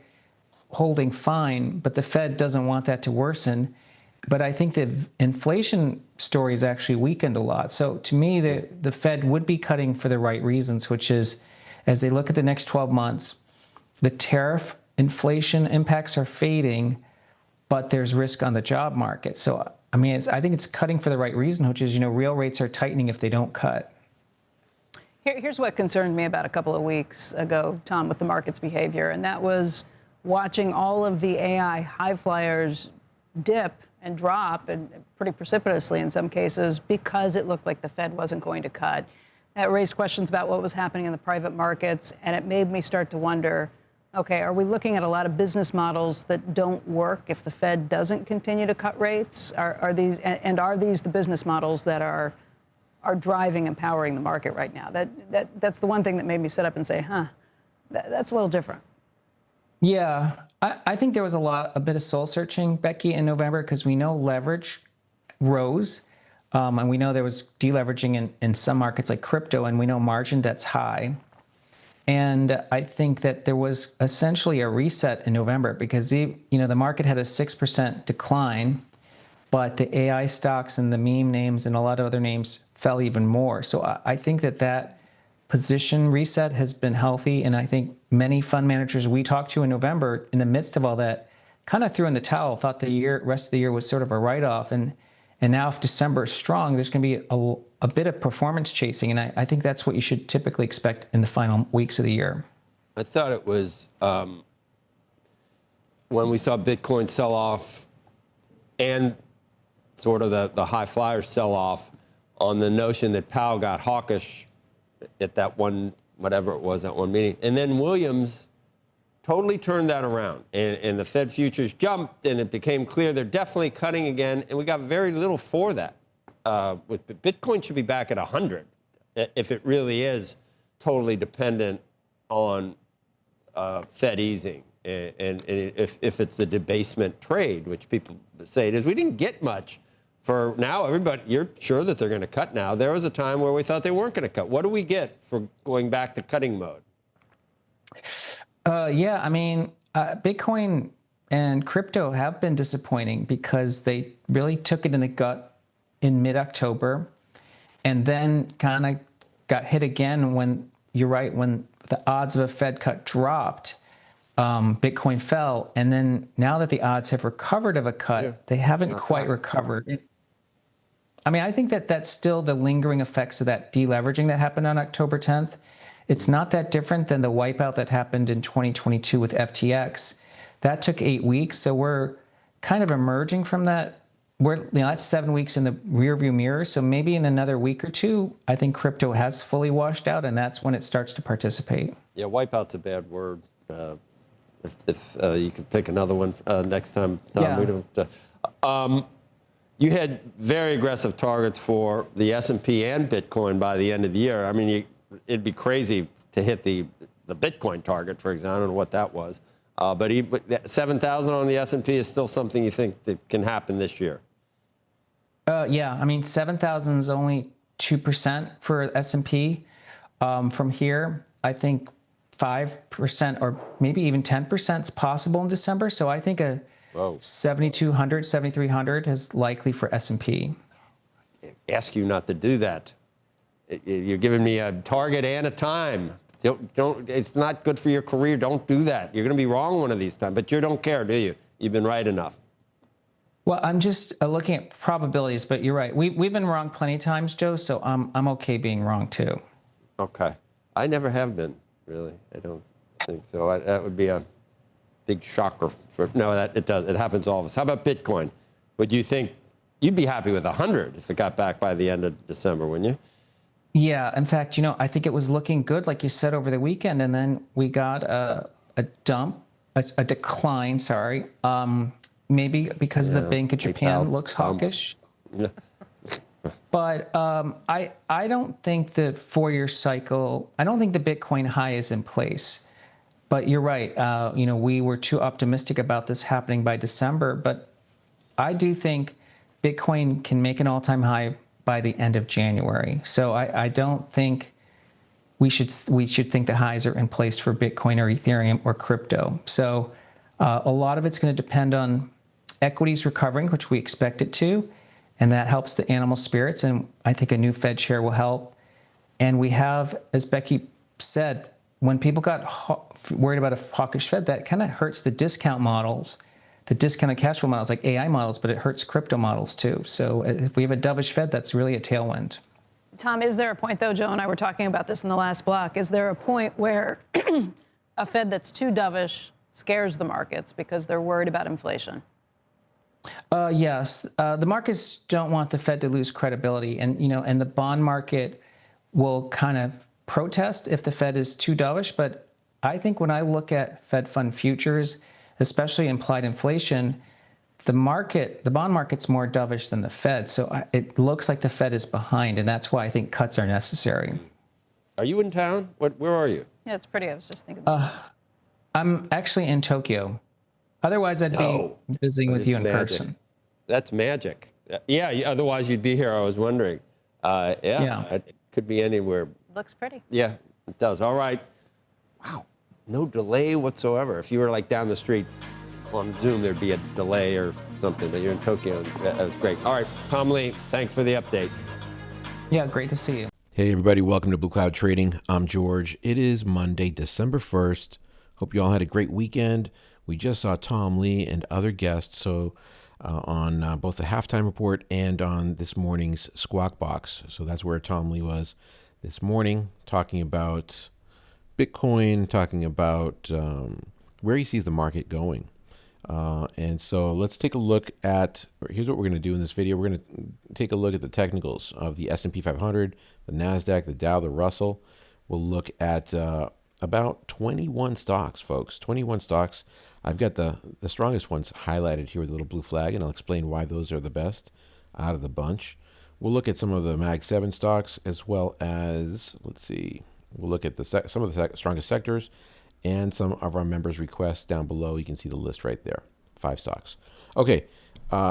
holding fine, but the Fed doesn't want that to worsen. But I think the inflation story has actually weakened a lot. So to me, the Fed would be cutting for the right reasons, which is as they look at the next 12 months, the tariff inflation impacts are fading, but there's risk on the job market. So, I mean, I think it's cutting for the right reason, which is, real rates are tightening if they don't cut. Here's what concerned me about a couple of weeks ago, Tom, with the market's behavior, and that was watching all of the AI high flyers dip and drop, and pretty precipitously in some cases, because it looked like the Fed wasn't going to cut. That raised questions about what was happening in the private markets, and it made me start to wonder, okay, are we looking at a lot of business models that don't work if the Fed doesn't continue to cut rates? Are these the business models that are driving and powering the market right now? That's the one thing that made me sit up and say, that's a little different. Yeah, I think there was a bit of soul searching, Becky, in November, because we know leverage rose. And we know there was deleveraging in some markets like crypto, and we know margin debt's high. And I think that there was essentially a reset in November because the market had a 6% decline, but the AI stocks and the meme names and a lot of other names fell even more. So I think that position reset has been healthy, and I think many fund managers we talked to in November, in the midst of all that, kind of threw in the towel, thought the rest of the year was sort of a write-off, and now if December is strong, there's going to be a bit of performance chasing, and I think that's what you should typically expect in the final weeks of the year. I thought it was when we saw Bitcoin sell off and sort of the high flyers sell off on the notion that Powell got hawkish at that one, whatever it was, that one meeting. And then Williams totally turned that around. And the Fed futures jumped, and it became clear they're definitely cutting again. And we got very little for that. Bitcoin should be back at 100 if it really is totally dependent on Fed easing. And if it's a debasement trade, which people say it is, we didn't get much. For now, everybody, you're sure that they're going to cut now. There was a time where we thought they weren't going to cut. What do we get for going back to cutting mode? Yeah, I mean, Bitcoin and crypto have been disappointing because they really took it in the gut in mid-October and then kind of got hit again when, you're right, when the odds of a Fed cut dropped, Bitcoin fell. And then now that the odds have recovered of a cut, they haven't quite recovered. I mean, I think that's still the lingering effects of that deleveraging that happened on October 10th. It's not that different than the wipeout that happened in 2022 with FTX. That took 8 weeks, so we're kind of emerging from that. That's 7 weeks in the rearview mirror, so maybe in another week or two, I think crypto has fully washed out, and that's when it starts to participate. Yeah, wipeout's a bad word. If you could pick another one next time, Tom. Yeah. We don't, you had very aggressive targets for the S&P and Bitcoin by the end of the year. I mean, it'd be crazy to hit the Bitcoin target, for example. I don't know what that was. But 7,000 on the S&P is still something you think that can happen this year? Yeah, I mean, 7,000 is only 2% for S&P. From here, I think 5% or maybe even 10% is possible in December. So I think a 7,200, 7,300 is likely for S&P. I ask you not to do that. You're giving me a target and a time. Don't. It's not good for your career. Don't do that. You're going to be wrong one of these times. But you don't care, do you? You've been right enough. Well, I'm just looking at probabilities. But you're right. We've been wrong plenty of times, Joe. So I'm okay being wrong too. Okay. I never have been, really. I don't think so. That would be a big shocker. It does. It happens to all of us. How about Bitcoin? Would you think you'd be happy with 100 if it got back by the end of December, wouldn't you? Yeah. In fact, I think it was looking good, like you said, over the weekend, and then we got a decline. Sorry. Maybe because the Bank of Japan looks hawkish. Yeah. But I don't think the 4-year cycle. I don't think the Bitcoin high is in place. But you're right. We were too optimistic about this happening by December. But I do think Bitcoin can make an all-time high by the end of January. So I don't think we should think the highs are in place for Bitcoin or Ethereum or crypto. So a lot of it's going to depend on equities recovering, which we expect it to, and that helps the animal spirits. And I think a new Fed chair will help. And we have, as Becky said, when people got worried about a hawkish Fed, that kind of hurts the discount models, the discounted cash flow models like AI models, but it hurts crypto models too. So if we have a dovish Fed, that's really a tailwind. Tom, is there a point, though, Joe and I were talking about this in the last block, is there a point where a Fed that's too dovish scares the markets because they're worried about inflation? Yes. The markets don't want the Fed to lose credibility. And the bond market will kind of protest if the Fed is too dovish. But I think when I look at Fed fund futures, especially implied inflation, the bond market's more dovish than the Fed. So it looks like the Fed is behind, and that's why I think cuts are necessary. Are you in town? Where are you? Yeah, it's pretty. I was just thinking this. I'm actually in Tokyo. Otherwise, I'd be visiting with you in person. That's magic. Yeah, otherwise you'd be here. I was wondering. Yeah. It could be anywhere. Looks pretty. Yeah, it does. All right. Wow, no delay whatsoever. If you were like down the street on Zoom, there'd be a delay or something, but you're in Tokyo. That was great. All right, Tom Lee, thanks for the update. Yeah, great to see you. Hey everybody, welcome to Blue Cloud Trading. I'm George. It is Monday, December 1st. Hope you all had a great weekend. We just saw Tom Lee and other guests on both the halftime report and on this morning's Squawk Box. So that's where Tom Lee was this morning, talking about Bitcoin, talking about where he sees the market going. And so let's take a look at, here's what we're going to do in this video. We're going to take a look at the technicals of the S&P 500, the NASDAQ, the Dow, the Russell. We'll look at about 21 stocks, folks, 21 stocks. I've got the strongest ones highlighted here with a little blue flag, and I'll explain why those are the best out of the bunch. We'll look at some of the Mag 7 stocks, as well as, let's see, we'll look at some of the strongest sectors and some of our members' requests down below. You can see the list right there, 5 stocks. Okay,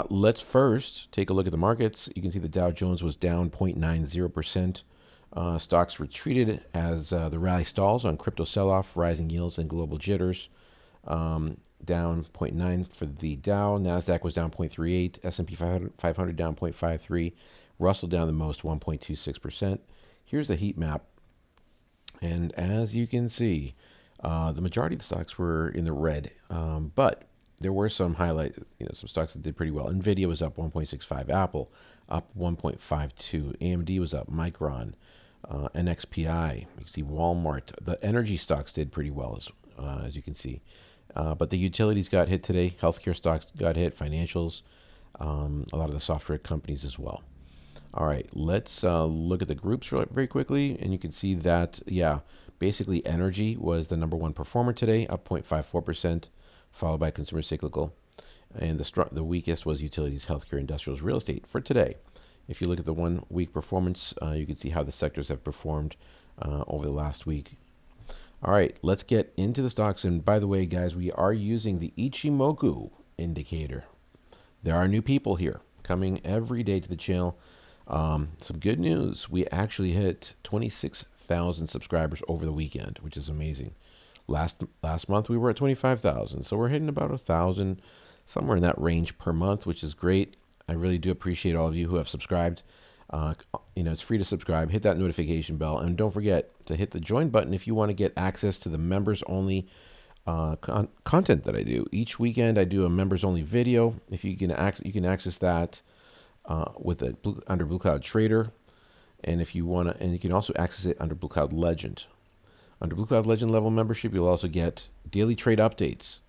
let's first take a look at the markets. You can see the Dow Jones was down 0.90%. Stocks retreated as the rally stalls on crypto sell-off, rising yields, and global jitters. Down 0.9 for the Dow. NASDAQ was down 0.38. S&P 500 down 0.53. Russell down the most, 1.26%. Here's the heat map. And as you can see, the majority of the stocks were in the red, but there were some some stocks that did pretty well. NVIDIA was up 1.65, Apple up 1.52, AMD was up, Micron, NXPI, you can see Walmart. The energy stocks did pretty well, as you can see. But the utilities got hit today, healthcare stocks got hit, financials, a lot of the software companies as well. All right, let's look at the groups very quickly, and you can see that, basically energy was the number one performer today, up 0.54%, followed by consumer cyclical. And the weakest was utilities, healthcare, industrials, real estate for today. If you look at the 1 week performance, you can see how the sectors have performed over the last week. All right, let's get into the stocks. And by the way, guys, we are using the Ichimoku indicator. There are new people here coming every day to the channel. Some good news. We actually hit 26,000 subscribers over the weekend, which is amazing. Last month we were at 25,000, so we're hitting about 1,000, somewhere in that range per month, which is great. I really do appreciate all of you who have subscribed. It's free to subscribe. Hit that notification bell, and don't forget to hit the join button if you want to get access to the members only content that I do. Each weekend I do a members only video. If you can access that under Blue Cloud Trader, and if you want to, and you can also access it under Blue Cloud Legend. Under Blue Cloud Legend level membership, you'll also get daily trade updates,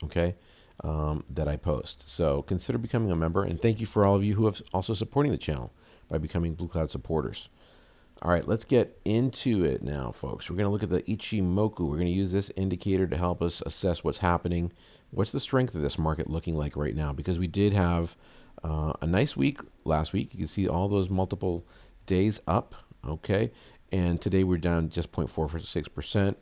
okay, that I post. So consider becoming a member, and thank you for all of you who have also supporting the channel by becoming Blue Cloud supporters. All right, let's get into it now, folks. We're going to look at the Ichimoku. We're going to use this indicator to help us assess what's happening. What's the strength of this market looking like right now? Because we did have a nice week last week. You can see all those multiple days up, okay? And today we're down just 0.46%.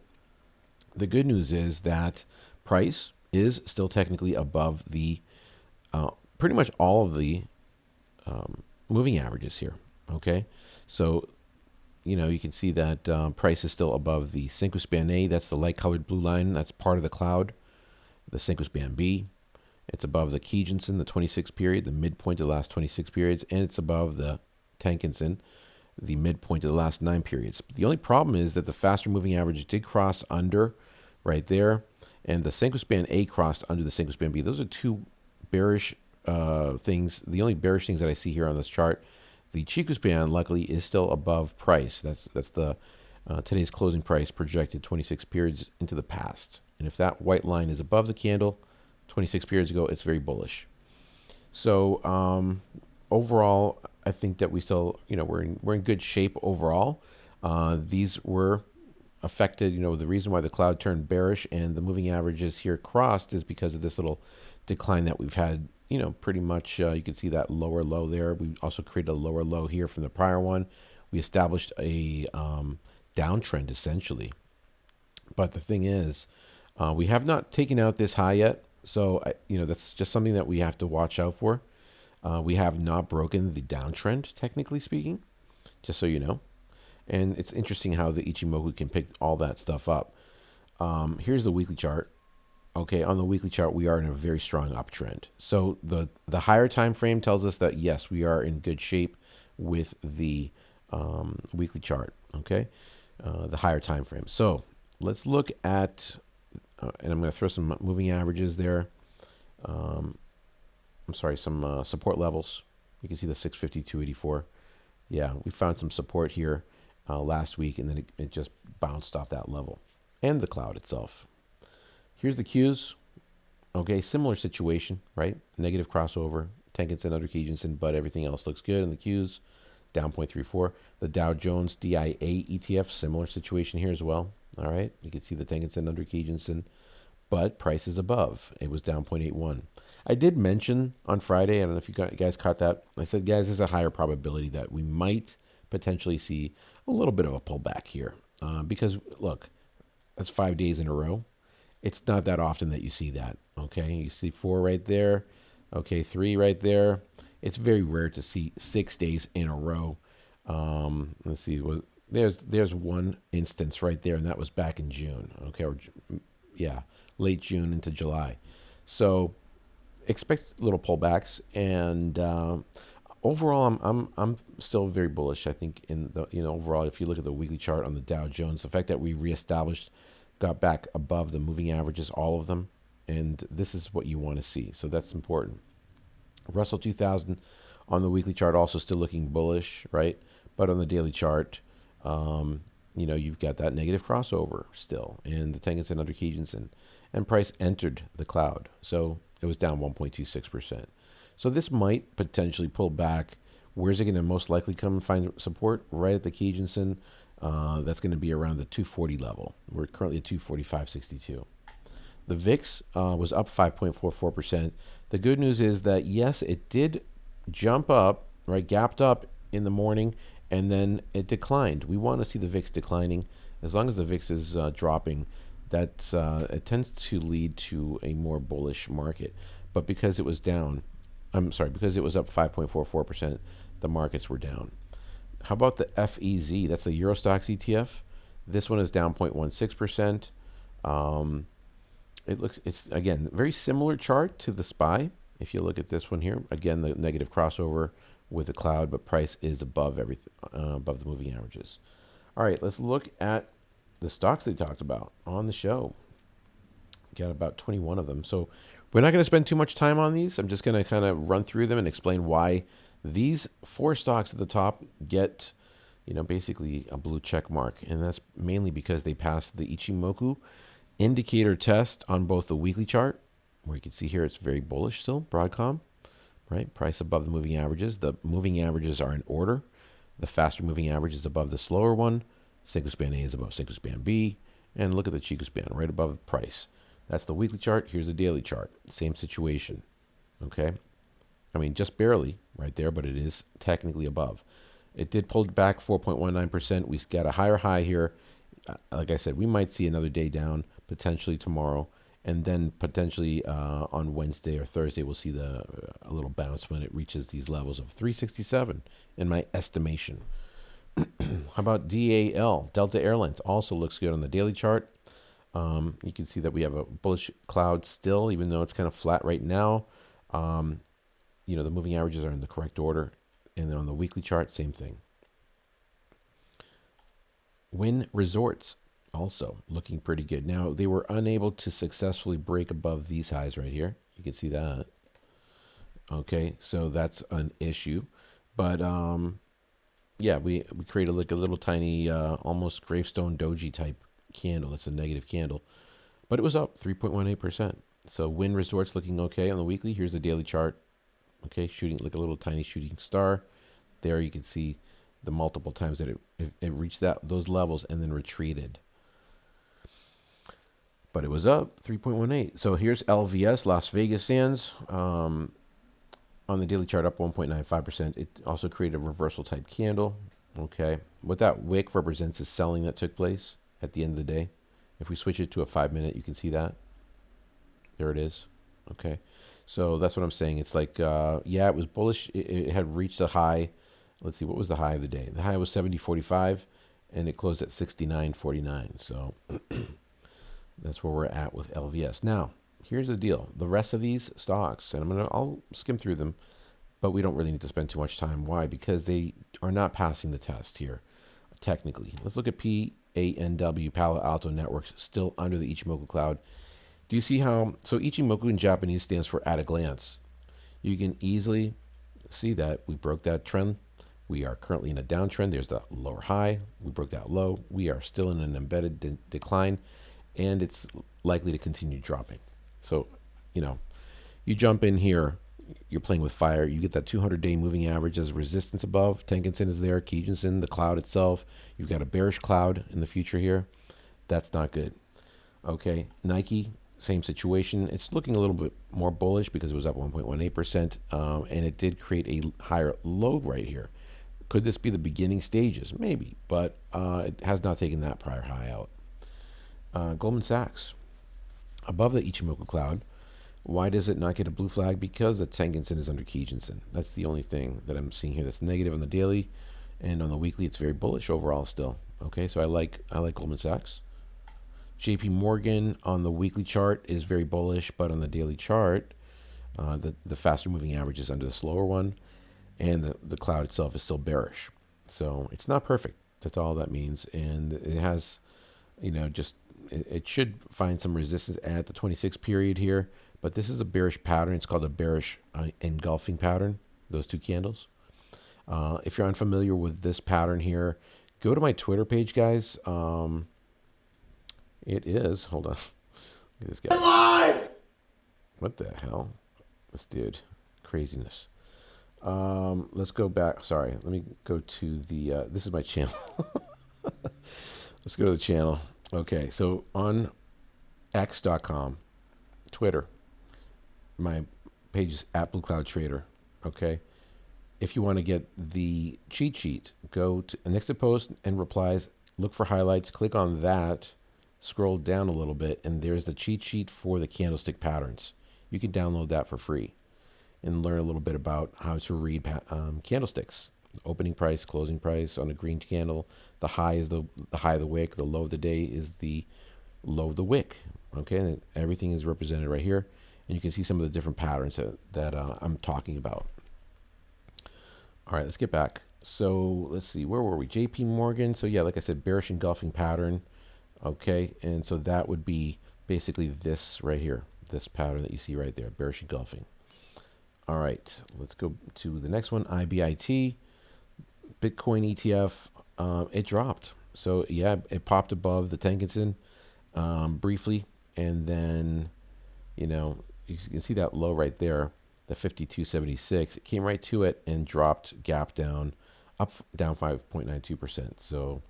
The good news is that price is still technically above the pretty much all of the moving averages here, okay? So, you can see that price is still above the Senko Span A. That's the light colored blue line. That's part of the cloud. The Senko Span B. It's above the Kijinsen, the 26 period, the midpoint of the last 26 periods, and it's above the Tenkan-sen, the midpoint of the last 9 periods. The only problem is that the faster moving average did cross under right there, and the Senko Span A crossed under the Senko Span B. Those are two bearish things. The only bearish things that I see here on this chart. The Chikou Span, luckily, is still above price. That's the today's closing price projected 26 periods into the past. And if that white line is above the candle 26 periods ago, it's very bullish. So overall, I think that we still, we're in good shape overall. These were affected. The reason why the cloud turned bearish and the moving averages here crossed is because of this little decline that we've had. Pretty much you can see that lower low there. We also created a lower low here from the prior one. We established a downtrend essentially. But the thing is, we have not taken out this high yet. So, that's just something that we have to watch out for. We have not broken the downtrend, technically speaking, just so you know. And it's interesting how the Ichimoku can pick all that stuff up. Here's the weekly chart. Okay, on the weekly chart, we are in a very strong uptrend. So the higher time frame tells us that, yes, we are in good shape with the weekly chart, okay? The higher time frame. So let's look at, and I'm going to throw some moving averages there. I'm sorry, some support levels. You can see the 650, 284. Yeah, we found some support here last week, and then it just bounced off that level. And the cloud itself. Here's the Qs. Okay, similar situation, right? Negative crossover, Tenkan-sen under Kijun-sen, but everything else looks good in the Qs. Down 0.34. The Dow Jones DIA ETF, similar situation here as well. All right, you can see the Tenkan-sen under Kijun-sen, but price is above. It was down 0.81. I did mention on Friday, I don't know if you guys caught that. I said, guys, there's a higher probability that we might potentially see a little bit of a pullback here. Because, look, that's 5 days in a row. It's not that often that you see that, okay? You see 4 right there, okay, 3 right there. It's very rare to see 6 days in a row. Let's see, there's one instance right there, and that was back in June, okay? Or, yeah, late June into July. So expect little pullbacks, and overall, I'm still very bullish. I think in the overall, if you look at the weekly chart on the Dow Jones, the fact that we reestablished, got back above the moving averages, all of them, and this is what you want to see. So that's important. Russell 2000 on the weekly chart also still looking bullish, right? But on the daily chart, you've got that negative crossover still, and the Tenkan-sen under Kijun-sen, and price entered the cloud, so it was down 1.26%. So this might potentially pull back. Where's it going to most likely come and find support? Right at the Kijun-sen. That's going to be around the 240 level. We're currently at 245.62. The VIX was up 5.44%. The good news is that, yes, it did jump up, right, gapped up in the morning, and then it declined. We want to see the VIX declining. As long as the VIX is dropping, it tends to lead to a more bullish market. But because it was down, because it was up 5.44%, the markets were down. How about the FEZ? That's the Eurostoxx ETF. This one is down 0.16%. It's again, very similar chart to the SPY. If you look at this one here, again, the negative crossover with the cloud, but price is above everything, above the moving averages. All right, let's look at the stocks they talked about on the show. Got about 21 of them. So we're not going to spend too much time on these. I'm just going to kind of run through them and explain why these 4 stocks at the top get, basically a blue check mark. And that's mainly because they passed the Ichimoku indicator test on both the weekly chart, where you can see here it's very bullish still, Broadcom, right? Price above the moving averages. The moving averages are in order. The faster moving average is above the slower one. Senko Span A is above Senko Span B. And look at the Chikou Span right above the price. That's the weekly chart. Here's the daily chart. Same situation, okay? I mean, just barely right there, but it is technically above. It did pull back 4.19%. We got a higher high here. Like I said, we might see another day down, potentially tomorrow. And then potentially on Wednesday or Thursday, we'll see a little bounce when it reaches these levels of 367 in my estimation. How about DAL, Delta Airlines? Also looks good on the daily chart. You can see that we have a bullish cloud still, even though it's kind of flat right now. The moving averages are in the correct order. And then on the weekly chart, same thing. Wynn Resorts also looking pretty good. Now, they were unable to successfully break above these highs right here. You can see that. Okay, so that's an issue. But, yeah, we created like a little tiny, almost gravestone doji type candle. That's a negative candle. But it was up 3.18%. So Wynn Resorts looking okay on the weekly. Here's the daily chart. Okay, shooting like a little tiny shooting star. There you can see the multiple times that it reached those levels and then retreated. But it was up 3.18. So here's LVS, Las Vegas Sands. On the daily chart, up 1.95%. It also created a reversal type candle. Okay, what that wick represents is selling that took place at the end of the day. If we switch it to a 5-minute, you can see that. There it is. Okay. So that's what I'm saying. It's like, yeah, it was bullish. It had reached a high. Let's see, what was the high of the day? The high was 70.45, and it closed at 69.49. So that's where we're at with LVS. Now, here's the deal. The rest of these stocks, and I'll skim through them, but we don't really need to spend too much time. Why? Because they are not passing the test here, technically. Let's look at PANW, Palo Alto Networks, still under the Ichimoku Cloud. Do you see how, so Ichimoku in Japanese stands for at a glance. You can easily see that we broke that trend. We are currently in a downtrend. There's the lower high. We broke that low. We are still in an embedded decline, and it's likely to continue dropping. So, you jump in here, you're playing with fire. You get that 200-day moving average as resistance above. Tenkan-sen is there. Kijun-sen, the cloud itself. You've got a bearish cloud in the future here. That's not good. Okay, Nike, same situation. It's looking a little bit more bullish because it was up 1.18%, and it did create a higher low right here. Could this be the beginning stages? Maybe, but it has not taken that prior high out. Goldman Sachs, above the Ichimoku Cloud. Why does it not get a blue flag? Because the Tenkan-sen is under Kijun-sen. That's the only thing that I'm seeing here that's negative on the daily, and on the weekly, it's very bullish overall still. Okay, so I like Goldman Sachs. JP Morgan on the weekly chart is very bullish, but on the daily chart, the faster moving average is under the slower one, and the cloud itself is still bearish. So it's not perfect. That's all that means. And it has, it should find some resistance at the 26 period here, but this is a bearish pattern. It's called a bearish engulfing pattern, those two candles. If you're unfamiliar with this pattern here, go to my Twitter page, guys. It is, hold on. Look at this guy. Live! What the hell? This dude, craziness. Let's go back. Sorry, let me go to the, this is my channel. Let's go to the channel. Okay, so on x.com, Twitter, my page is @BlueCloudTrader. Okay, if you want to get the cheat sheet, go to next to post and replies, look for highlights, click on that, scroll down a little bit, and there's the cheat sheet for the candlestick patterns. You can download that for free and learn a little bit about how to read candlesticks. Opening price, closing price on a green candle. The high is the high of the wick. The low of the day is the low of the wick. Okay, and everything is represented right here, and you can see some of the different patterns that I'm talking about. All right, let's get back. So let's see, where were we? JP Morgan. So yeah, like I said, bearish engulfing pattern. Okay, and so that would be basically this right here, this pattern that you see right there, bearish engulfing. All right, let's go to the next one, IBIT, Bitcoin ETF. It dropped. So yeah, it popped above the Tenkan-sen briefly, and then, you can see that low right there, the 52.76. It came right to it and dropped, gap down, down 5.92%. So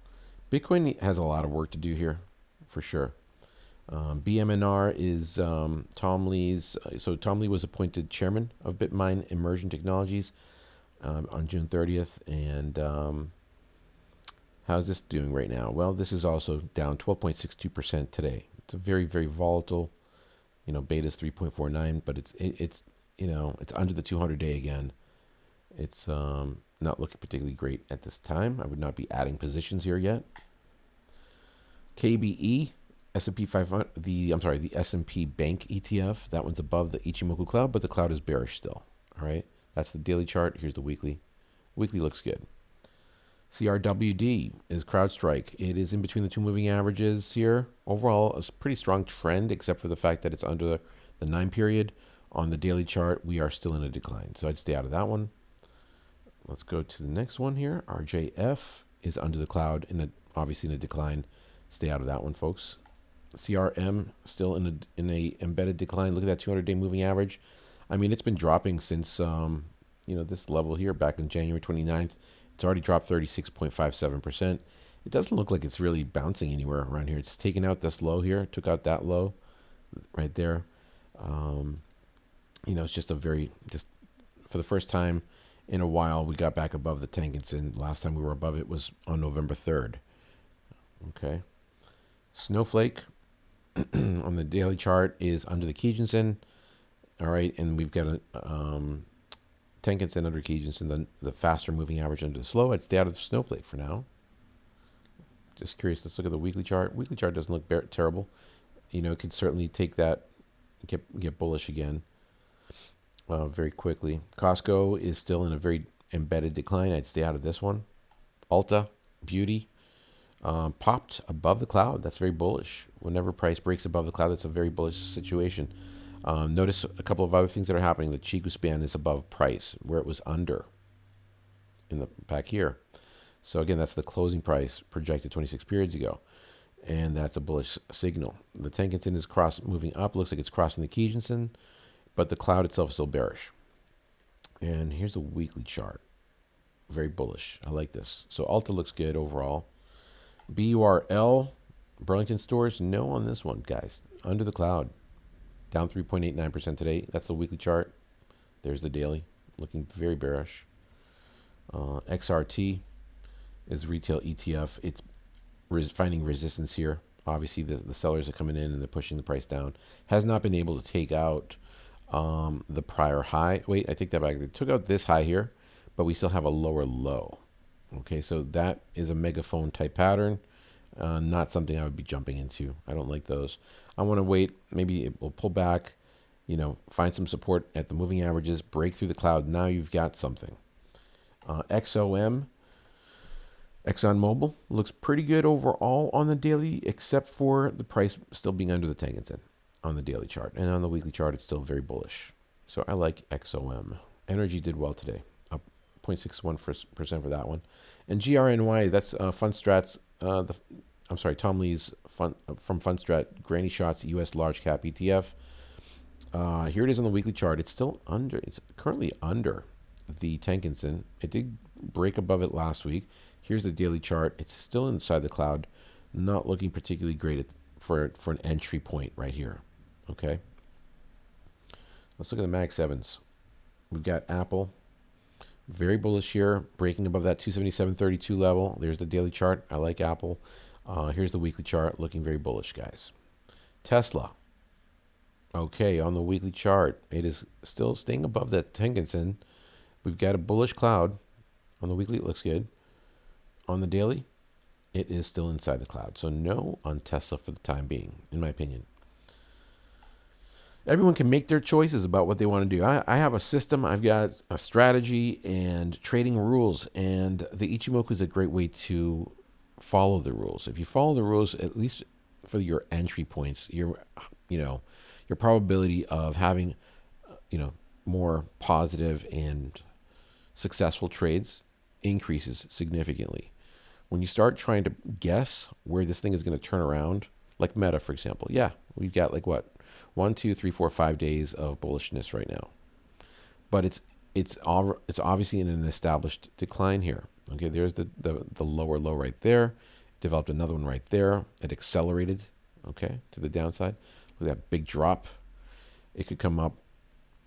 Bitcoin has a lot of work to do here, for sure. BMNR is Tom Lee's. So Tom Lee was appointed chairman of BitMine Immersion Technologies on June 30th. And how's this doing right now? Well, this is also down 12.62% today. It's a very, very volatile. Beta's 3.49, but it's it's under the 200-day again. It's not looking particularly great at this time. I would not be adding positions here yet. KBE, S&P 500, the S&P Bank ETF. That one's above the Ichimoku Cloud, but the cloud is bearish still. All right, that's the daily chart. Here's the weekly. Weekly looks good. CRWD is CrowdStrike. It is in between the two moving averages here. Overall, a pretty strong trend, except for the fact that it's under the 9 period. On the daily chart, we are still in a decline, so I'd stay out of that one. Let's go to the next one here. RJF is under the cloud, obviously in a decline. Stay out of that one, folks. CRM still in a embedded decline. Look at that 200-day moving average. I mean, it's been dropping since this level here back on January 29th. It's already dropped 36.57%. It doesn't look like it's really bouncing anywhere around here. It's taken out this low here, took out that low right there. It's just for the first time in a while, we got back above the Tenkan-sen. Last time we were above it was on November 3rd. Okay. Snowflake on the daily chart is under the Kijun-sen. All right, and we've got a Tenkan-sen under Kijun-sen, the faster moving average under the slow. I'd stay out of the snowflake for now. Just curious. Let's look at the weekly chart. Weekly chart doesn't look terrible. You know, it could certainly take that, get bullish again very quickly. Costco is still in a very embedded decline. I'd stay out of this one. Ulta, Beauty, popped above the cloud. That's very bullish. Whenever price breaks above the cloud, that's a very bullish situation. Notice a couple of other things that are happening. The Chiku span is above price, where it was under in the back here. So again, that's the closing price projected 26 periods ago. And that's a bullish signal. The Tenkan-sen is moving up. Looks like it's crossing the Kijun-sen, but the cloud itself is still bearish. And here's a weekly chart. Very bullish. I like this. So Ulta looks good overall. BURL, Burlington Stores, no on this one, guys. Under the cloud. Down 3.89% today. That's the weekly chart. There's the daily. Looking very bearish. XRT is retail ETF. It's finding resistance here. Obviously, the sellers are coming in and they're pushing the price down. Has not been able to take out the prior high. Wait, I take that back. They took out this high here, but we still have a lower low. Okay, so that is a megaphone type pattern. Not something I would be jumping into. I don't like those. I want to wait. Maybe it will pull back, you know, find some support at the moving averages, break through the cloud. Now you've got something. XOM, ExxonMobil, looks pretty good overall on the daily, except for the price still being under the Tenkan-sen on the daily chart. And on the weekly chart, it's still very bullish. So I like XOM. Energy did well today, up 0.61% for that one. And GRNY, that's Fundstrat's, Tom Lee's from Fundstrat, Granny Shots US Large Cap ETF. Here it is on the weekly chart. It's still under, it's currently under the Tenkan-sen. It did break above it last week. Here's the daily chart. It's still inside the cloud, not looking particularly great for an entry point right here. Okay. Let's look at the Mag 7s. We've got Apple, very bullish here, breaking above that 277.32 level. There's the daily chart. I like Apple. Here's the weekly chart, looking very bullish, guys. Tesla. Okay, on the weekly chart, it is still staying above that Tenkan-sen. We've got a bullish cloud. On the weekly, it looks good. On the daily, it is still inside the cloud. So no on Tesla for the time being, in my opinion. Everyone can make their choices about what they want to do. I have a system. I've got a strategy and trading rules. And the Ichimoku is a great way to follow the rules. If you follow the rules, at least for your entry points, your probability of having, more positive and successful trades increases significantly. When you start trying to guess where this thing is going to turn around, like Meta, for example, yeah, we've got like what, 1, 2, 3, 4, 5 days of bullishness right now, but it's obviously in an established decline here. Okay, there's the lower low right there. Developed another one right there. It accelerated, okay, to the downside. Look at that big drop. It could come up,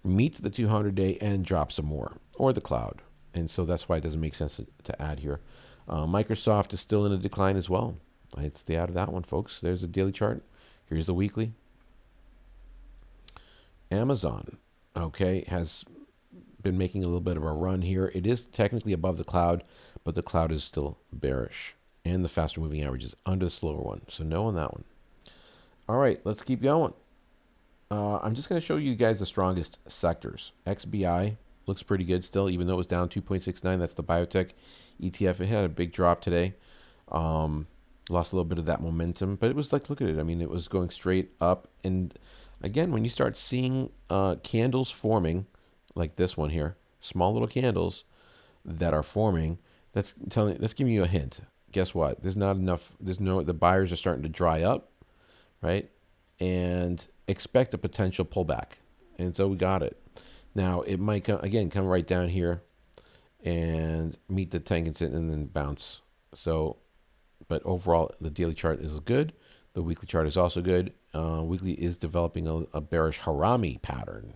meet the 200-day, and drop some more, or the cloud. And so that's why it doesn't make sense to add here. Microsoft is still in a decline as well. I'd stay out of that one, folks. There's the daily chart. Here's the weekly. Amazon, okay, has been making a little bit of a run here. It is technically above the cloud, but the cloud is still bearish. And the faster moving average is under the slower one. So no on that one. All right, let's keep going. I'm just going to show you guys the strongest sectors. XBI looks pretty good still, even though it was down 2.69. That's the biotech ETF. It had a big drop today. Lost a little bit of that momentum, but it was like, look at it. I mean, it was going straight up. And again, when you start seeing candles forming, like this one here, small little candles that are forming, that's giving you a hint. Guess what? There's not enough. The buyers are starting to dry up, right? And expect a potential pullback. And so we got it. Now it might come right down here and meet the Tenkan-sen and then bounce. So, but overall, the daily chart is good. The weekly chart is also good. Weekly is developing a bearish harami pattern.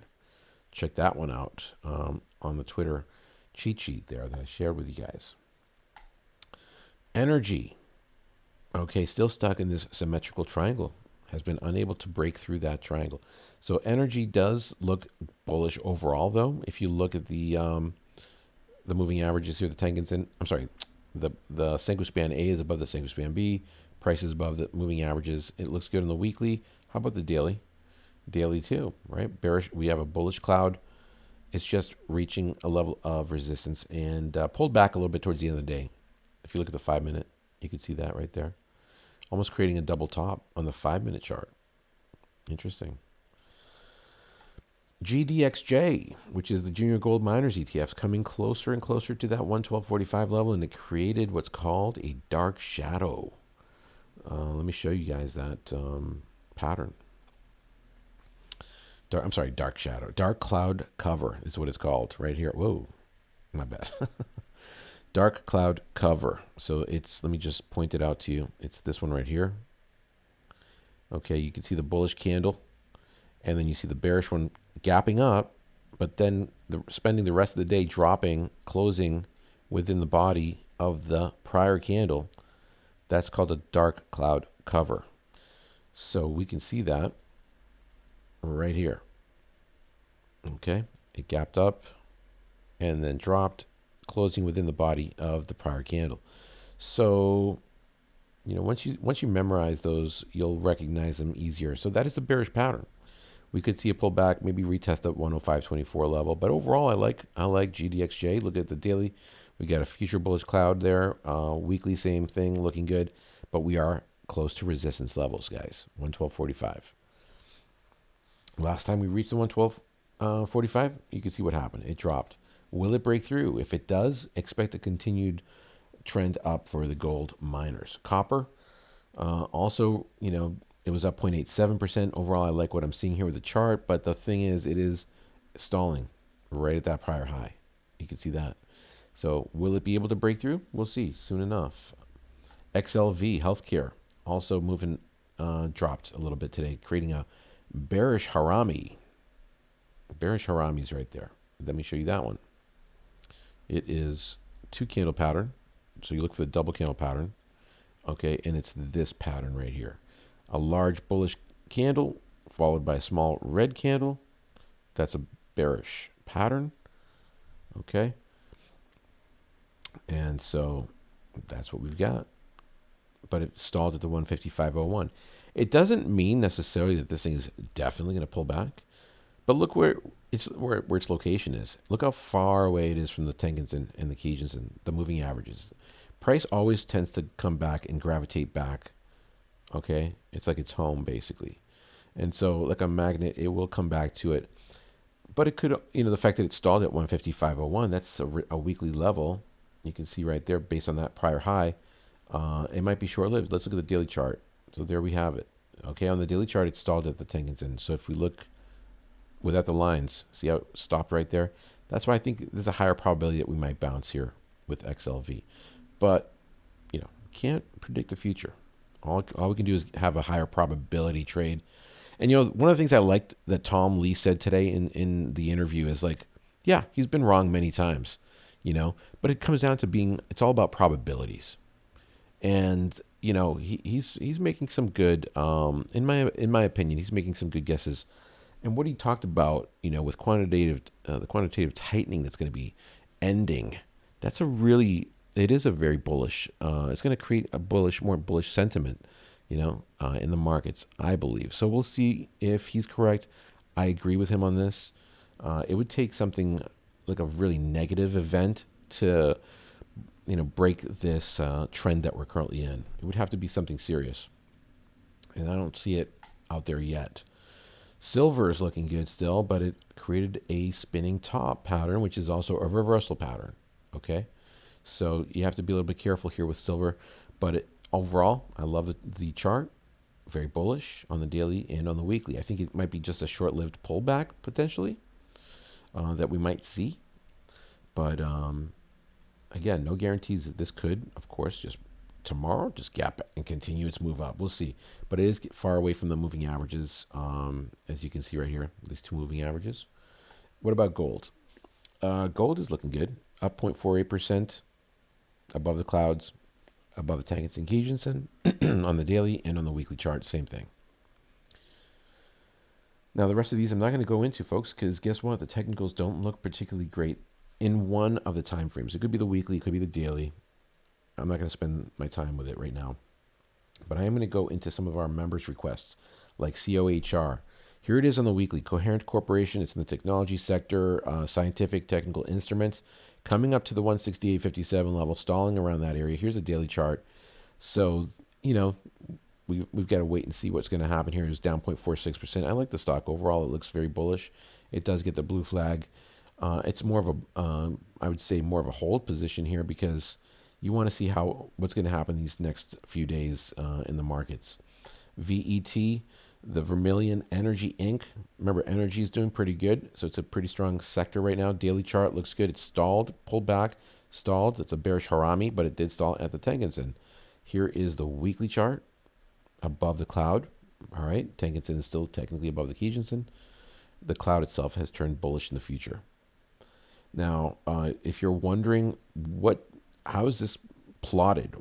Check that one out on the Twitter cheat sheet there that I shared with you guys. Energy. Okay, still stuck in this symmetrical triangle. has been unable to break through that triangle. So energy does look bullish overall, though. If you look at the moving averages here, the Tenkan-sen, I'm sorry, the Senko span A is above the Senko span B. Price is above the moving averages. It looks good on the weekly. How about the daily? Daily too, right? Bearish. We have a bullish cloud. It's just reaching a level of resistance and pulled back a little bit towards the end of the day. If you look at the 5-minute, you can see that right there. Almost creating a double top on the 5-minute chart. Interesting. GDXJ, which is the Junior Gold Miners ETFs, coming closer and closer to that 112.45 level, and it created what's called a dark shadow. Let me show you guys that pattern. Dark shadow. Dark cloud cover is what it's called right here. Whoa, my bad. Dark cloud cover. So it's, let me just point it out to you. It's this one right here. Okay, you can see the bullish candle, and then you see the bearish one gapping up, but then spending the rest of the day dropping, closing within the body of the prior candle. That's called a dark cloud cover. So we can see that right here. Okay, it gapped up and then dropped, closing within the body of the prior candle. So, you know, once you memorize those, you'll recognize them easier. So that is a bearish pattern. We could see a pullback, maybe retest that 105.24 level. But overall, I like GDXJ. Look at the daily. We got a future bullish cloud there. Weekly, same thing, looking good. But we are close to resistance levels, guys. 112.45. Last time we reached the 112.45, you can see what happened. It dropped. Will it break through? If it does, expect a continued trend up for the gold miners. Copper, also, you know, it was up 0.87%. Overall, I like what I'm seeing here with the chart, but the thing is, it is stalling right at that prior high. You can see that. So will it be able to break through? We'll see soon enough. XLV, healthcare, also moving, dropped a little bit today, creating a bearish harami. Bearish harami's right there. Let me show you that one. It is 2 candle pattern. So you look for the double candle pattern. Okay, and it's this pattern right here. A large bullish candle followed by a small red candle. That's a bearish pattern. Okay. And so that's what we've got. But it stalled at the 155.01. It doesn't mean necessarily that this thing is definitely going to pull back. But look where its location is. Look how far away it is from the Tenkan and the Kijins and the moving averages. Price always tends to come back and gravitate back. Okay, it's like it's home basically, and so like a magnet, it will come back to it. But it could, you know, the fact that it stalled at 155.01, that's a weekly level. You can see right there based on that prior high. It might be short-lived. Let's look at the daily chart. So there we have it. Okay, on the daily chart, it stalled at the Tenkan. So if we look without the lines, see how it stopped right there? That's why I think there's a higher probability that we might bounce here with XLV. But, you know, can't predict the future. All we can do is have a higher probability trade. And, you know, one of the things I liked that Tom Lee said today in the interview is like, yeah, he's been wrong many times, you know, but it comes down to it's all about probabilities. And, you know, he's making some good, in my opinion, he's making some good guesses. And what he talked about, you know, with the quantitative tightening that's going to be ending, it is a very bullish, it's going to create a more bullish sentiment, you know, in the markets, I believe. So we'll see if he's correct. I agree with him on this. It would take something like a really negative event to, you know, break this trend that we're currently in. It would have to be something serious. And I don't see it out there yet. Silver is looking good still, but it created a spinning top pattern, which is also a reversal pattern. Okay. So you have to be a little bit careful here with silver, but overall, I love the chart. Very bullish on the daily and on the weekly. I think it might be just a short-lived pullback potentially that we might see. But again, no guarantees that this could, of course, just tomorrow, just gap and continue its move up. We'll see. But it is far away from the moving averages, as you can see right here, these 2 moving averages. What about gold? Gold is looking good, up 0.48%. Above the clouds, above the Tenkan and Kijinsen on the daily and on the weekly chart, same thing. Now, the rest of these I'm not going to go into, folks, because guess what? The technicals don't look particularly great in one of the time frames. It could be the weekly, it could be the daily. I'm not going to spend my time with it right now. But I am going to go into some of our members' requests, like COHR. Here it is on the weekly. Coherent Corporation, it's in the technology sector, scientific technical instruments, coming up to the 168.57 level, stalling around that area. Here's a daily chart. So, you know, we've got to wait and see what's going to happen here. It's down 0.46%. I like the stock overall. It looks very bullish. It does get the blue flag. It's more of a, I would say, more of a hold position here because you want to see what's going to happen these next few days in the markets. VET, the Vermilion Energy Inc. Remember, energy is doing pretty good, so it's a pretty strong sector right now. Daily chart looks good. It's stalled, pulled back, stalled. It's a bearish harami, but it did stall at the Tenkan-sen. Here is the weekly chart above the cloud. All right, Tenkan-sen is still technically above the Kijun-sen. The cloud itself has turned bullish in the future. Now, if you're wondering how is this plotted?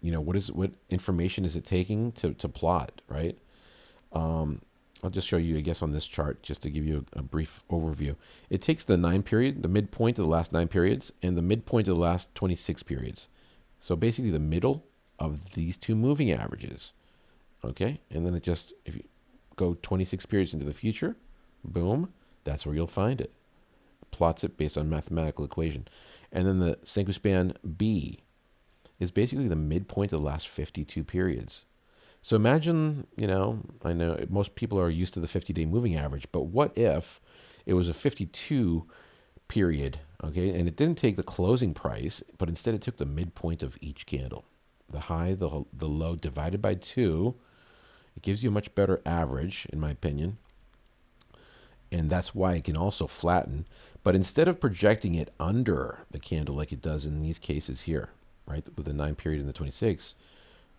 You know, what information is it taking to plot, right? I'll just show you, I guess, on this chart, just to give you a brief overview. It takes the 9 period, the midpoint of the last 9 periods, and the midpoint of the last 26 periods. So basically the middle of these two moving averages. Okay, and then it just, if you go 26 periods into the future, boom, that's where you'll find it. Plots it based on mathematical equation. And then the Senkou span B is basically the midpoint of the last 52 periods. So imagine, you know, I know most people are used to the 50-day moving average, but what if it was a 52 period, okay, and it didn't take the closing price, but instead it took the midpoint of each candle. The high, the low divided by 2, it gives you a much better average, in my opinion. And that's why it can also flatten. But instead of projecting it under the candle like it does in these cases here, right, with the 9 period and the 26,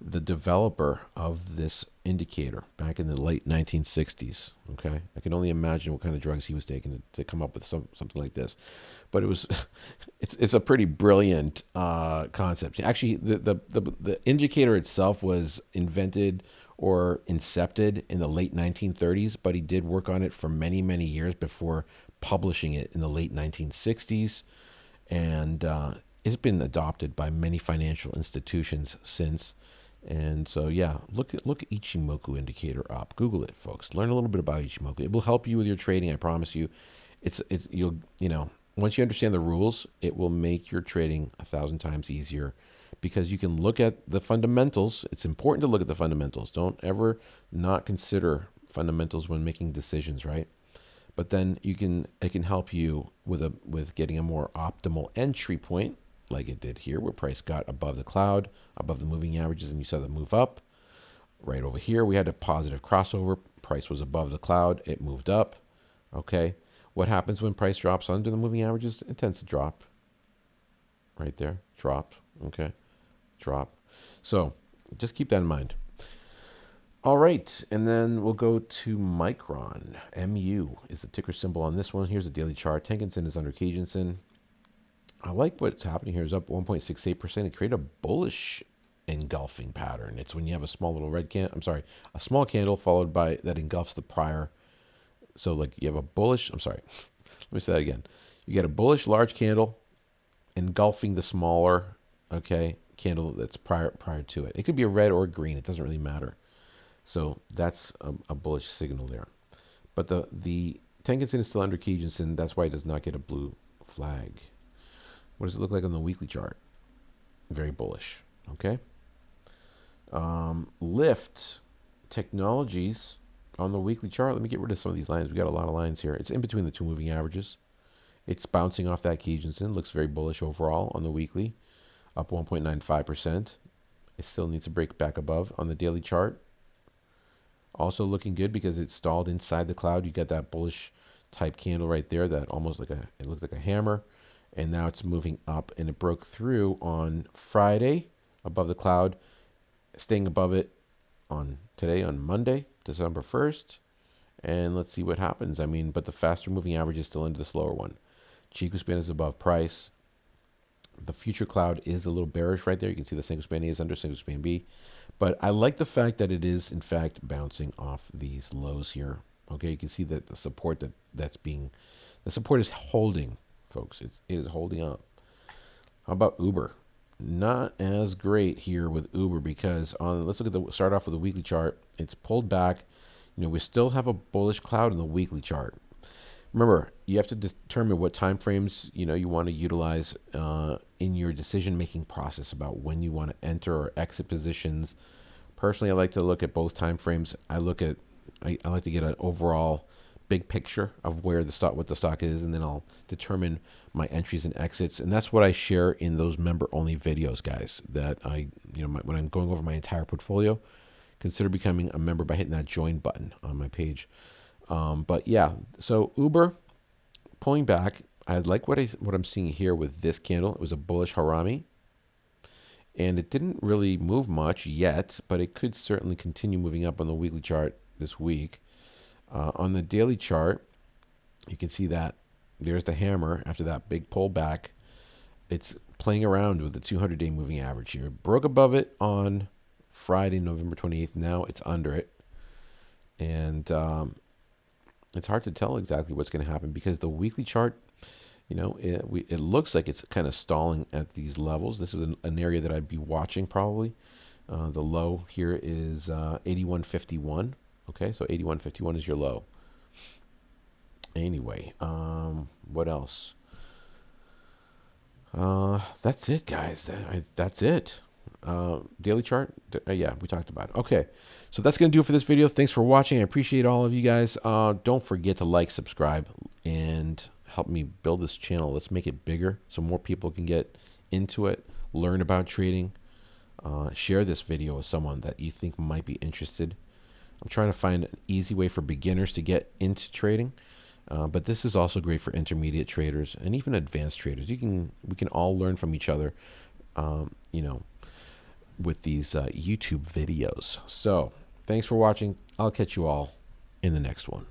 the developer of this indicator back in the late 1960s, okay, I can only imagine what kind of drugs he was taking to come up with something like this. But it was, it's a pretty brilliant concept. Actually, the indicator itself was invented or incepted in the late 1930s, but he did work on it for many, many years before publishing it in the late 1960s. And it's been adopted by many financial institutions since. And so, yeah, look Ichimoku indicator up. Google it, folks. Learn a little bit about Ichimoku. It will help you with your trading, I promise you. You'll, you know, once you understand the rules, it will make your trading 1,000 times easier because you can look at the fundamentals. It's important to look at the fundamentals. Don't ever not consider fundamentals when making decisions, right? But then it can help you with getting a more optimal entry point, like it did here, where price got above the cloud, above the moving averages, and you saw the move up. Right over here, we had a positive crossover. Price was above the cloud. It moved up. Okay. What happens when price drops under the moving averages? It tends to drop. Right there. Drop. Okay. Drop. So just keep that in mind. All right. And then we'll go to Micron. MU is the ticker symbol on this one. Here's the daily chart. Tenkan-sen is under Kijun-sen. I like what's happening here. Is up 1.68%. It created a bullish engulfing pattern. It's when you have a small little a small candle followed by that engulfs the prior. So like you have a bullish, let me say that again. You get a bullish large candle engulfing the smaller, okay, candle that's prior to it. It could be a red or green. It doesn't really matter. So that's a bullish signal there. But the Tenkan-sen is still under Kijun-sen. That's why it does not get a blue flag. What does it look like on the weekly chart? Very bullish. Okay. Lift Technologies on the weekly chart. Let me get rid of some of these lines. We got a lot of lines here. It's in between the two moving averages. It's bouncing off that Kijun-sen. Looks very bullish overall on the weekly. Up 1.95%. It still needs to break back above on the daily chart. Also looking good because it stalled inside the cloud. You got that bullish type candle right there that almost it looked like a hammer. And now it's moving up, and it broke through on Friday above the cloud, staying above it on Monday, December 1st. And let's see what happens. I mean, but the faster moving average is still into the slower one. Chikou span is above price. The future cloud is a little bearish right there. You can see the Senkou span A is under Senkou span B. But I like the fact that it is, in fact, bouncing off these lows here Okay, you can see that the support the support is holding, folks. It is holding up. How about Uber? Not as great here with Uber because let's look at start off with the weekly chart. It's pulled back. We still have a bullish cloud in the weekly chart. Remember, you have to determine what time frames you want to utilize in your decision-making process about when you want to enter or exit positions. Personally, I like to look at both time frames. I like to get an overall big picture of where what the stock is, and then I'll determine my entries and exits. And that's what I share in those member-only videos, guys. That when I'm going over my entire portfolio, consider becoming a member by hitting that join button on my page. But yeah, so Uber pulling back. I like what I'm seeing here with this candle. It was a bullish harami, and it didn't really move much yet, but it could certainly continue moving up on the weekly chart this week. On the daily chart, you can see that there's the hammer after that big pullback. It's playing around with the 200-day moving average here. It broke above it on Friday, November 28th. Now it's under it, and it's hard to tell exactly what's going to happen because the weekly chart, it looks like it's kind of stalling at these levels. This is an area that I'd be watching probably. The low here is 81.51. Okay, so 81.51 is your low. Anyway, what else? That's it, guys. That's it. Daily chart. Yeah, we talked about it. Okay, so that's going to do it for this video. Thanks for watching. I appreciate all of you guys. Don't forget to like, subscribe, and help me build this channel. Let's make it bigger so more people can get into it, learn about trading. Share this video with someone that you think might be interested. I'm trying to find an easy way for beginners to get into trading, but this is also great for intermediate traders and even advanced traders. We can all learn from each other, with these YouTube videos. So thanks for watching. I'll catch you all in the next one.